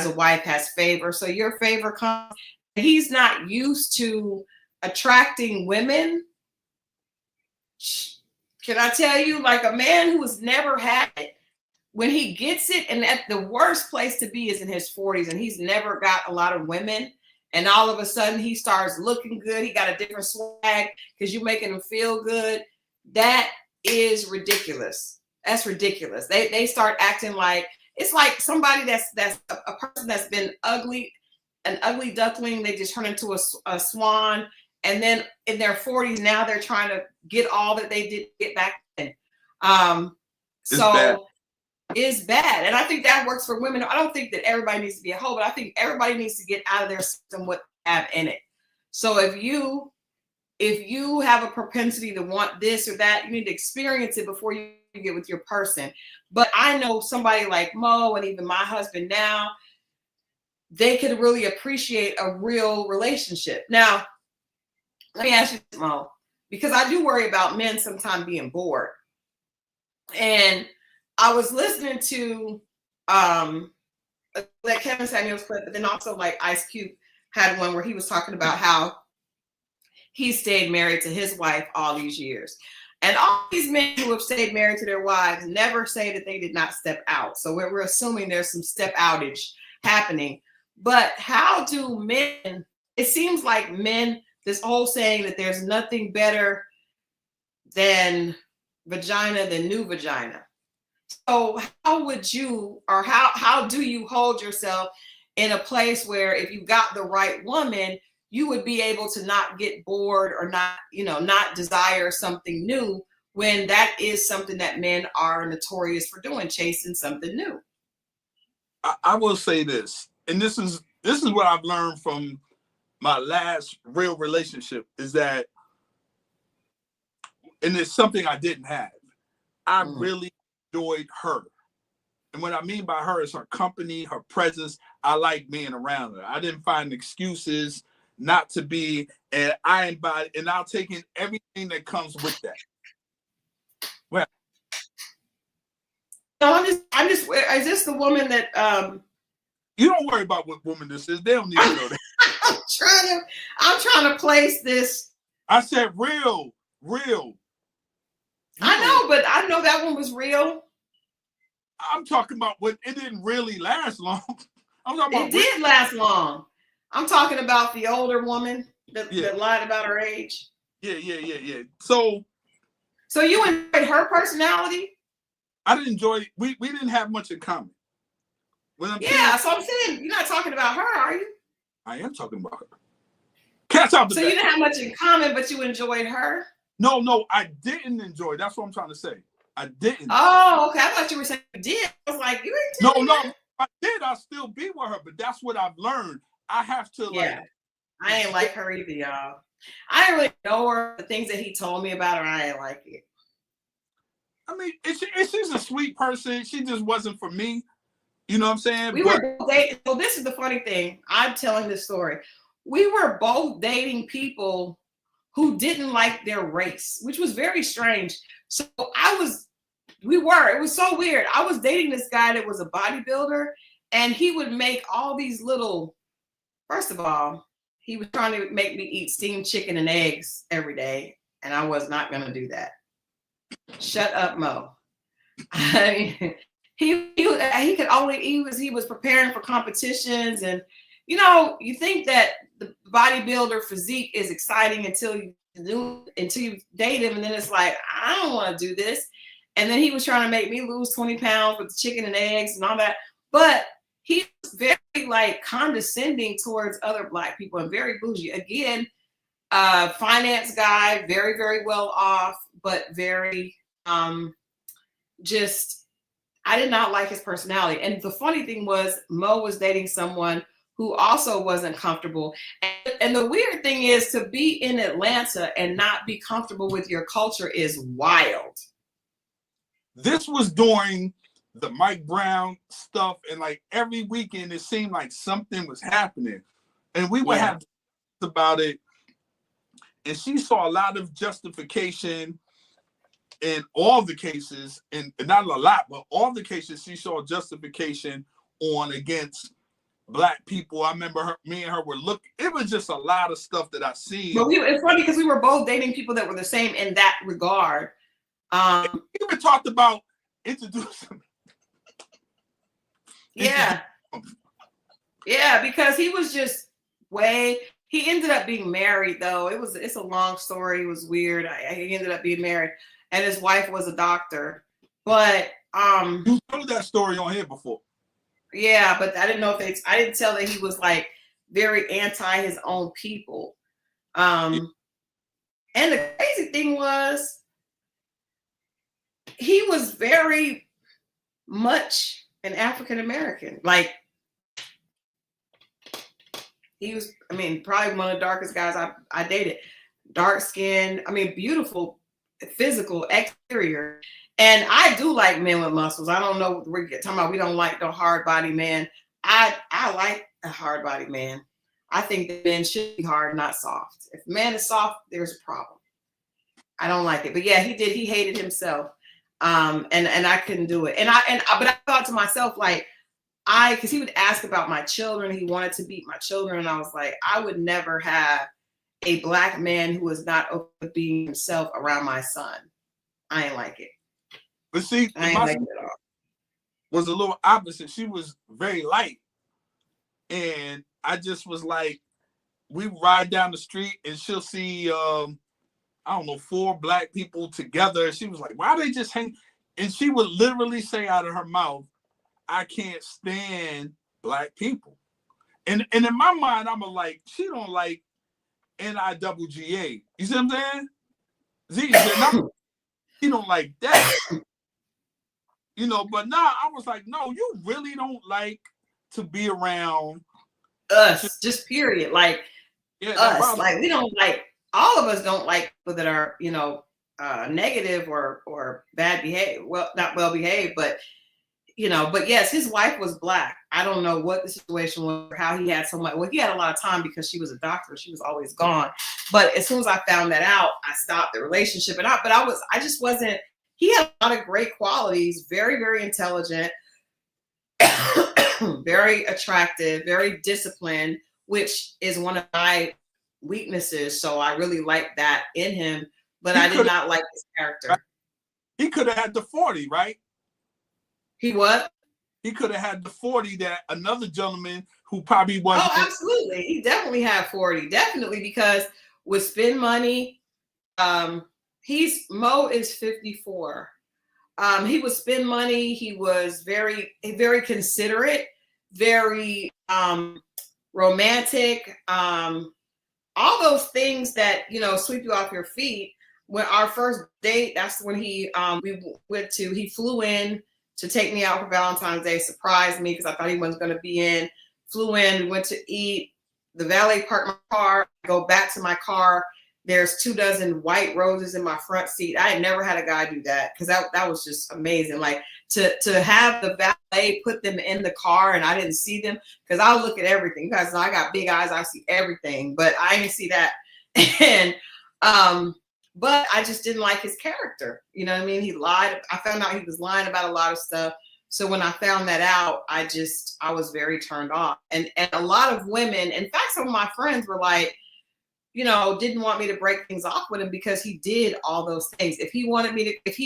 a wife has favor. So your favor comes. He's not used to attracting women. Can I tell you, like a man who has never had it, when he gets it, and at the worst place to be is in his 40s, and he's never got a lot of women, and all of a sudden he starts looking good. He got a different swag because you're making him feel good. That is ridiculous. That's ridiculous. They start acting like it's like somebody that's a person that's been ugly, an ugly duckling. They just turn into a swan. And then in their 40s, now they're trying to get all that they did get back then. It's bad. And I think that works for women. I don't think that everybody needs to be a hoe, but I think everybody needs to get out of their system what they have in it. So if you have a propensity to want this or that, you need to experience it before you get with your person. But I know somebody like Mo, and even my husband now, they could really appreciate a real relationship. Now, let me ask you, Mo, because I do worry about men sometimes being bored. And I was listening to like Kevin Samuels clip, but then also like Ice Cube had one where he was talking about how he stayed married to his wife all these years. And all these men who have stayed married to their wives never say that they did not step out. So we're assuming there's some step outage happening. But how do men, it seems like men, this whole saying that there's nothing better than vagina than new vagina. So how would you, or how do you hold yourself in a place where if you got the right woman, you would be able to not get bored or not, not desire something new, when that is something that men are notorious for doing, chasing something new? I will say this, and this is what I've learned from my last real relationship, is that, and it's something I didn't have. I really enjoyed her. And what I mean by her is her company, her presence. I like being around her. I didn't find excuses not to be, and I'll take in everything that comes with that. Well, no, is this the woman that you don't worry about what woman this is. They don't need to know that. I'm trying to place this. I said real. I know, but I know that one was real. I'm talking about what it didn't really last long. I'm talking about it did last long. I'm talking about the older woman that lied about her age. Yeah. So you enjoyed her personality? I didn't enjoy it. We didn't have much in common. So I'm saying, you're not talking about her, are you? I am talking about her. Catch out the So back. You didn't have much in common, but you enjoyed her? No, I didn't enjoy it. That's what I'm trying to say. I didn't. Oh, okay. I thought you were saying you did. I was like, you didn't. No, I did. I'll still be with her, but that's what I've learned. I have to I ain't like her either, y'all. I didn't really know her. The things that he told me about her, I ain't like it. I mean, she's a sweet person. She just wasn't for me. You know what I'm saying? We were both dating. So this is the funny thing. I'm telling this story. We were both dating people who didn't like their race, which was very strange. So it was so weird. I was dating this guy that was a bodybuilder, and he would make all these little, first of all, he was trying to make me eat steamed chicken and eggs every day, and I was not going to do that. Shut up, Mo. I mean, he was preparing for competitions, and you think that the bodybuilder physique is exciting until you date him, and then it's like, I don't want to do this. And then he was trying to make me lose 20 pounds with the chicken and eggs and all that. But he was very condescending towards other Black people and very bougie. Again, finance guy, very, very well off, but very I did not like his personality. And the funny thing was, Mo was dating someone who also wasn't comfortable. And the weird thing is, to be in Atlanta and not be comfortable with your culture is wild. This was during the Mike Brown stuff, and every weekend it seemed like something was happening, and we would have about it. And she saw a lot of justification in all the cases, and not a lot, but all the cases she saw justification on against Black people. I remember me and her were looking. It was just a lot of stuff that I seen. But it's funny because we were both dating people that were the same in that regard. We even talked about introducing. Yeah, because he was just he ended up being married though. It's a long story. It was weird. He ended up being married, and his wife was a doctor. But you told that story on here before. Yeah, but I didn't know I didn't tell that he was very anti his own people. And the crazy thing was, he was very much an African American. He was, probably one of the darkest guys I dated. Dark skin, beautiful physical exterior. And I do like men with muscles. I don't know, we're talking about we don't like the hard body man. I like a hard body man. I think that men should be hard, not soft. If a man is soft, there's a problem. I don't like it. But yeah, he hated himself. And I couldn't do it. But I thought to myself, because he would ask about my children. He wanted to beat my children. And I was like, I would never have a Black man who was not open to being himself around my son. I ain't like it. But see, I ain't like it at all. Was a little opposite. She was very light. And I just was like, we ride down the street and she'll see, 4 Black people together. She was like, why they just hang? And she would literally say out of her mouth, I can't stand black people. And in my mind, I'm like, she don't like NIWGA. You see what I'm saying? She don't like that. You know, but now I was like, no, you really don't like to be around us, just period. Like us. Like we don't like, all of us don't like people that are, you know, negative or bad behavior. Well, not well behaved, but you know, but yes, his wife was black. I don't know what the situation was, or how he had so much. Well, he had a lot of time because she was a doctor. She was always gone. But as soon as I found that out, I stopped the relationship. I just wasn't, he had a lot of great qualities, very, very intelligent, very attractive, very disciplined, which is one of my weaknesses. So I really liked that in him, but I did not like his character. He could have had the 40, right? He what? He could have had the 40 that another gentleman who probably wasn't. Oh, absolutely. He definitely had 40. Definitely, because with Spend Money, Mo is 54. He would spend money. He was very, very considerate, very romantic. All those things that, you know, sweep you off your feet. When our first date, that's when he flew in to take me out for Valentine's Day, surprised me because I thought he wasn't going to be in. Flew in, we went to eat. The valet parked my car. I go back to my car. There's 24 white roses in my front seat. I had never had a guy do that, because that was just amazing. Like to have the valet put them in the car and I didn't see them, because I'll look at everything. You guys know I got big eyes. I see everything, but I didn't see that. And but I just didn't like his character. You know what I mean? He lied. I found out he was lying about a lot of stuff. So when I found that out, I was very turned off. And a lot of women, in fact, some of my friends were like, you know, didn't want me to break things off with him because he did all those things. If he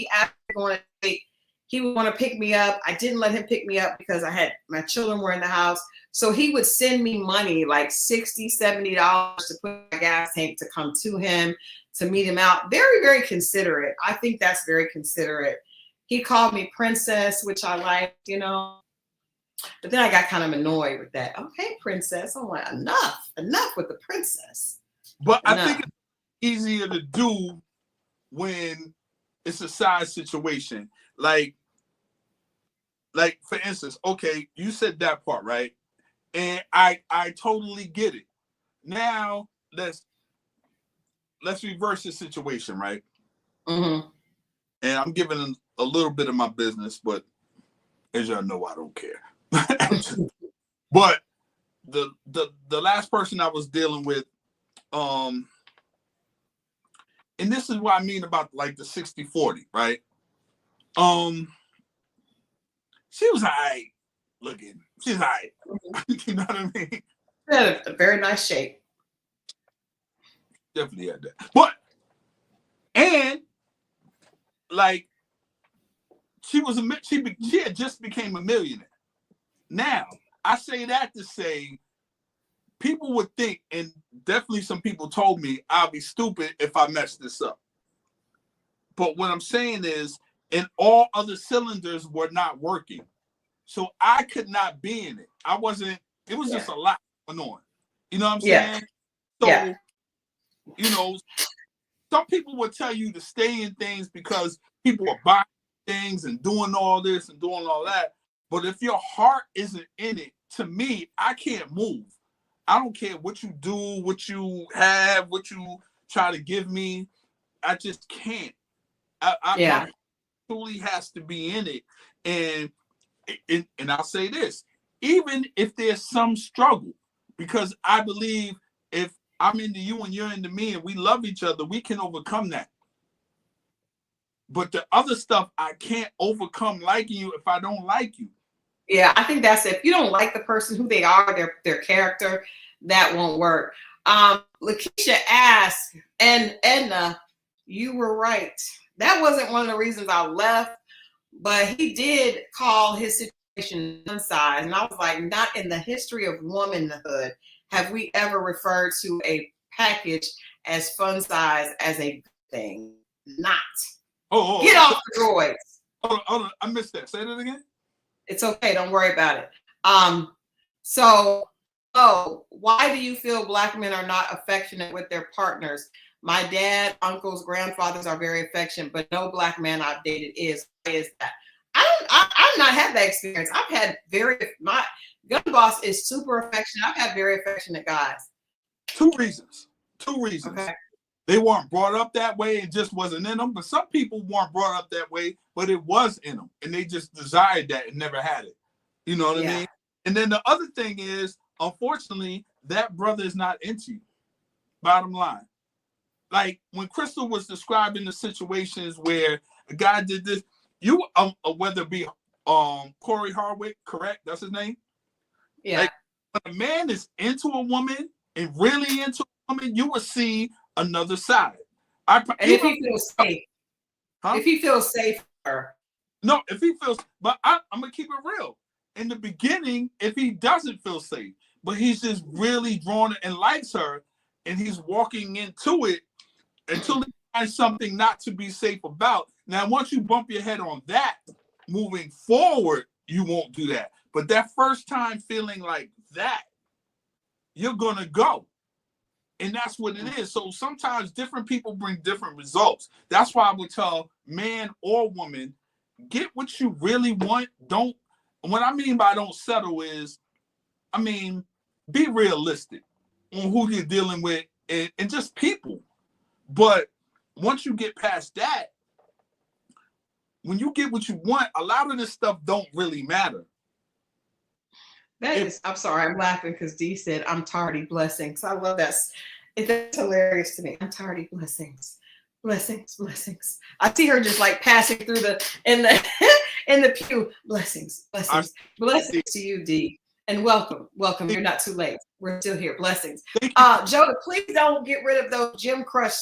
asked me to go on a date, he would want to pick me up. I didn't let him pick me up because my children were in the house. So he would send me money, like $60, $70 to put in my gas tank to come to him, to meet him out. Very, very considerate. I think that's very considerate. He called me princess, which I liked, you know. But then I got kind of annoyed with that. Okay, princess. I'm like, enough with the princess. But I think it's easier to do when it's a side situation. Like for instance, okay, you said that part, right? And I totally get it. Now let's reverse the situation, right? Mm-hmm. And I'm giving a little bit of my business, but as y'all know, I don't care. But the last person I was dealing with, and this is what I mean about like the 60-40, right? She was all right looking. She's all right. You know what I mean? She had a very nice shape. Definitely had that. But, and like, she had just became a millionaire. Now, I say that to say, people would think, and definitely some people told me, I'll be stupid if I mess this up. But what I'm saying is, and all other cylinders were not working. So I could not be in it. It was just a lot going on. You know what I'm saying? So, you know, some people will tell you to stay in things because people are buying things and doing all this and doing all that. But if your heart isn't in it, to me, I can't move. I don't care what you do, what you have, what you try to give me. I just can't. My truly has to be in it. And I'll say this, even if there's some struggle, because I believe if I'm into you and you're into me and we love each other, we can overcome that. But the other stuff, I can't overcome liking you if I don't like you. Yeah, I think that's it. If you don't like the person, who they are, their character, that won't work. Lakeisha asked, and Edna, you were right. That wasn't one of the reasons I left, but he did call his situation fun size. And I was like, not in the history of womanhood have we ever referred to a package as fun size as a thing. Not. Get off the droids. Hold on. I missed that. Say that again. It's okay. Don't worry about it. So, why do you feel Black men are not affectionate with their partners? My dad, uncles, grandfathers are very affectionate, but no Black man I've dated is. Why is that? I've not had that experience. I've had my gun boss is super affectionate. I've had very affectionate guys. Two reasons. Okay. They weren't brought up that way. It just wasn't in them. But some people weren't brought up that way, but it was in them. And they just desired that and never had it. You know what I mean? And then the other thing is, unfortunately, that brother is not into you. Bottom line. Like when Christal was describing the situations where a guy did this, you whether it be Corey Hardwick, correct? That's his name? Yeah. Like, when a man is into a woman and really into a woman, you will see another side. And if he feels safe. Huh? If he feels safe. No, if he feels, but I'm gonna keep it real. In the beginning, if he doesn't feel safe, but he's just really drawn and likes her, and he's walking into it until he finds something not to be safe about. Now, once you bump your head on that, moving forward, you won't do that. But that first time feeling like that, you're gonna go. And that's what it is. So sometimes different people bring different results. That's why I would tell man or woman, get what you really want. Don't, what I mean by don't settle is, I mean, be realistic on who you're dealing with and just people. But once you get past that, when you get what you want, a lot of this stuff don't really matter. I'm sorry, I'm laughing because Dee said, I'm tardy blessings. I love that. It's hilarious to me. I'm tardy blessings. Blessings. I see her just like passing through in the pew. Blessings to you, Dee. And welcome. You're not too late. We're still here. Blessings. Joda, please don't get rid of those gym crush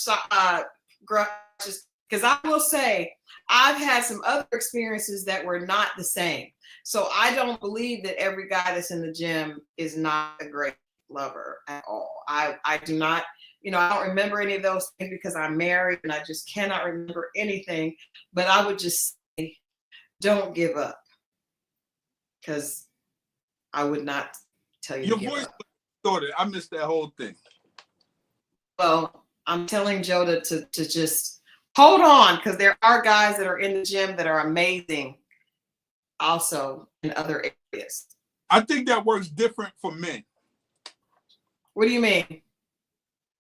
grudges, because I will say I've had some other experiences that were not the same. So I don't believe that every guy that's in the gym is not a great lover at all. I do not, I don't remember any of those things because I'm married and I just cannot remember anything. But I would just say, don't give up, because I would not tell you. Your to give voice up. Distorted. I missed that whole thing. Well, I'm telling Joda to just hold on, because there are guys that are in the gym that are amazing also in other areas. I think that works different for men. What do you mean?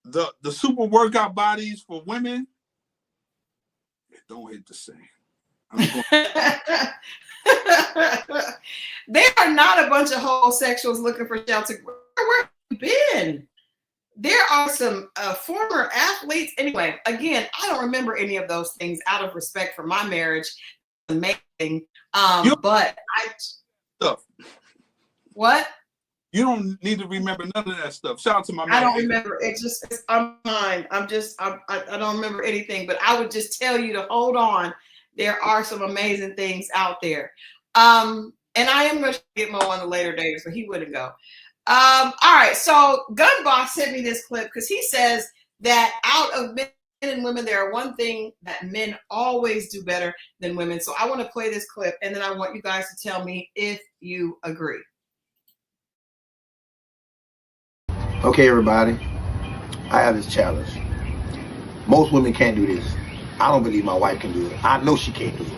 The super workout bodies for women, it don't hit the same. They are not a bunch of homosexuals looking for shelter. Where have you been? There are some former athletes. Anyway, again, I don't remember any of those things out of respect for my marriage. Amazing. But stuff. What? You don't need to remember none of that stuff. Shout out to my man. I don't remember. I'm fine. I don't remember anything, but I would just tell you to hold on. There are some amazing things out there. And I am going to get Mo on the later days, but he wouldn't go. All right. So Gun Boss sent me this clip because he says that out of men and women, there are one thing that men always do better than women. So I want to play this clip, and then I want you guys to tell me if you agree. Okay, everybody, I have this challenge. Most women can't do this. I don't believe my wife can do it. I know she can't do it.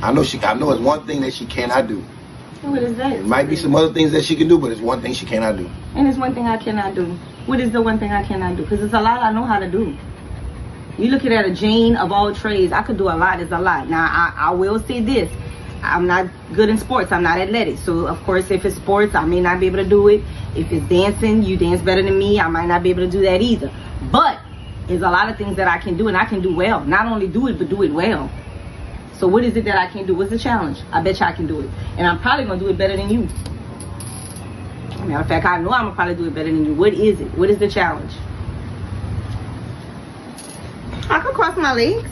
I know it's one thing that she cannot do. What is that? It might be some other things that she can do, but it's one thing she cannot do. And it's one thing I cannot do. What is the one thing I cannot do? Because it's a lot I know how to do. You looking at a Jane of all trades, I could do a lot. It's a lot. Now, I will say this. I'm not good in sports. I'm not athletic. So, of course, if it's sports, I may not be able to do it. If it's dancing, you dance better than me. I might not be able to do that either. But there's a lot of things that I can do, and I can do well. Not only do it, but do it well. So what is it that I can do? What's the challenge? I bet you I can do it. And I'm probably going to do it better than you. Matter of fact, I know I'm going to probably do it better than you. What is it? What is the challenge? I could cross my legs.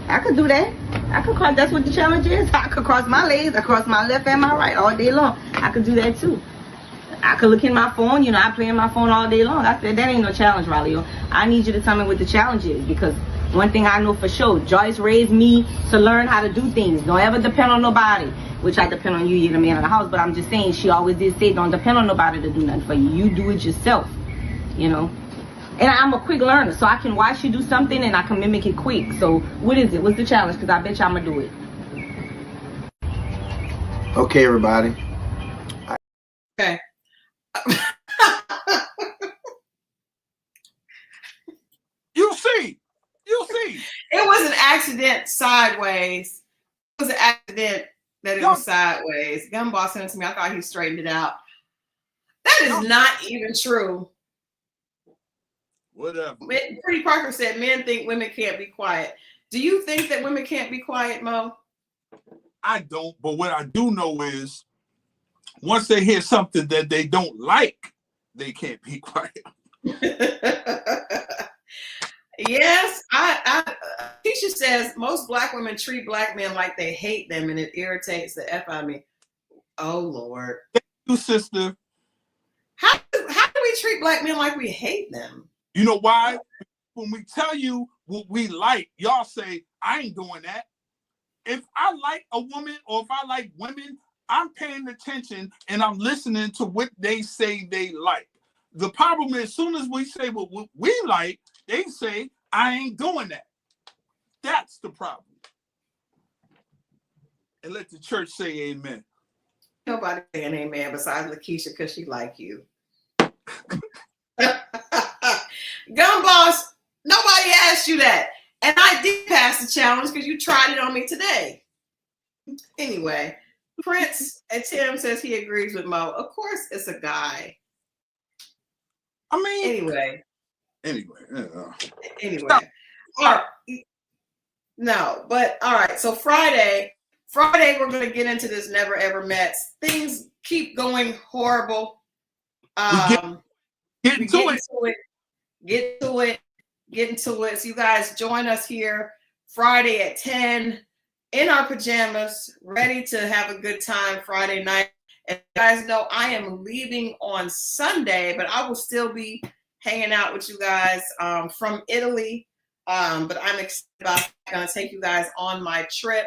I could do that. I could cross. That's what the challenge is. I could cross my legs. I cross my left and my right all day long. I could do that too. I could look in my phone. I play in my phone all day long. I said, that ain't no challenge, Raleigh. I need you to tell me what the challenge is, because One thing I know for sure, Joyce raised me to learn how to do things. Don't ever depend on nobody, which I depend on you, you're the man of the house, but I'm just saying, she always did say, don't depend on nobody to do nothing for you. You do it yourself, you know. And I'm a quick learner, so I can watch you do something and I can mimic it quick. So what is it? What's the challenge? Because I bet you I'm going to do it. Okay, everybody. Okay. You see. It was an accident sideways. It was an accident that it was sideways. Gun Boss sent it to me. I thought he straightened it out. That is not even true. Whatever. Pretty Parker said men think women can't be quiet. Do you think that women can't be quiet, Mo? I don't, but what I do know is once they hear something that they don't like, they can't be quiet. Yes, Keisha says most black women treat black men like they hate them, and it irritates the F out of me. Oh Lord. Thank you, sister. How do we treat black men like we hate them? You know why? When we tell you what we like, y'all say, I ain't doing that. If I like a woman or if I like women, I'm paying attention and I'm listening to what they say they like. The problem is, as soon as we say what we like, they say, I ain't doing that. That's the problem. And let the church say amen. Nobody saying amen besides Lakeisha because she like you. Gun Boss, nobody asked you that. And I did pass the challenge because you tried it on me today. Anyway, Prince at Tim says he agrees with Mo. Of course it's a guy. I mean, Anyway. All right. No, but all right. So Friday, we're going to get into this never ever met. Things keep going horrible. Get into it. So you guys join us here Friday at 10 in our pajamas, ready to have a good time Friday night. And you guys know I am leaving on Sunday, but I will still be hanging out with you guys from Italy. But I'm excited about going to take you guys on my trip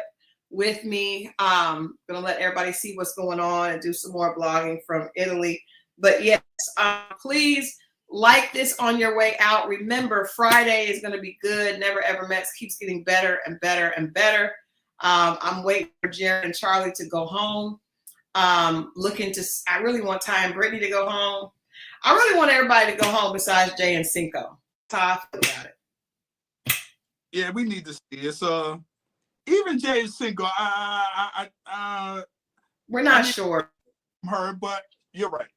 with me. Going to let everybody see what's going on and do some more blogging from Italy. But yes, please like this on your way out. Remember, Friday is going to be good. Never Ever Met keeps getting better and better and better. I'm waiting for Jared and Charlie to go home. I really want Ty and Brittany to go home. I really want everybody to go home besides Jay and Cinco. That's how I feel about it. Yeah, we need to see it. Even Jay and Cinco, we're not sure. Her, but you're right.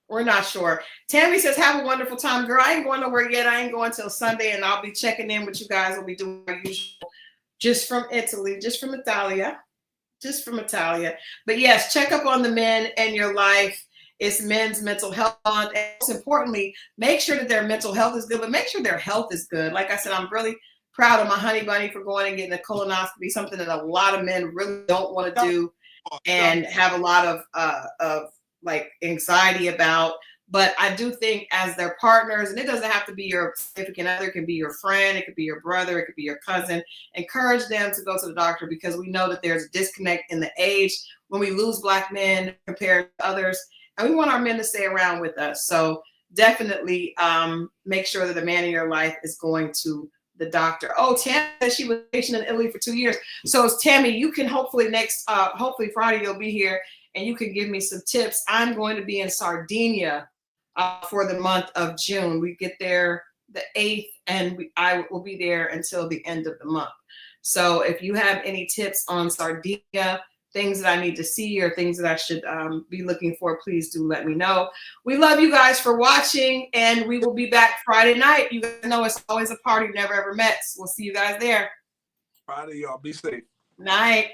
We're not sure. Tammy says, have a wonderful time. Girl, I ain't going nowhere yet. I ain't going till Sunday, and I'll be checking in with you guys. We'll be doing our usual just from Italy, just from Italia. But yes, check up on the men in your life. It's Men's Mental Health Month. And most importantly, make sure that their mental health is good, but make sure their health is good. Like I said, I'm really proud of my honey bunny for going and getting a colonoscopy, something that a lot of men really don't want to do and have a lot of like anxiety about. But I do think as their partners, and it doesn't have to be your significant other, it could be your friend, it could be your brother, it could be your cousin, encourage them to go to the doctor, because we know that there's a disconnect in the age when we lose Black men compared to others, and we want our men to stay around with us. So definitely make sure that the man in your life is going to the doctor. Oh, Tammy said she was stationed in Italy for 2 years. So Tammy, you can hopefully hopefully Friday you'll be here and you can give me some tips. I'm going to be in Sardinia for the month of June. We get there the 8th, and I will be there until the end of the month. So if you have any tips on Sardinia, things that I need to see or things that I should be looking for, please do let me know. We love you guys for watching, and we will be back Friday night. You guys know it's always a party, never ever met. We'll see you guys there. Friday, y'all be safe. Night.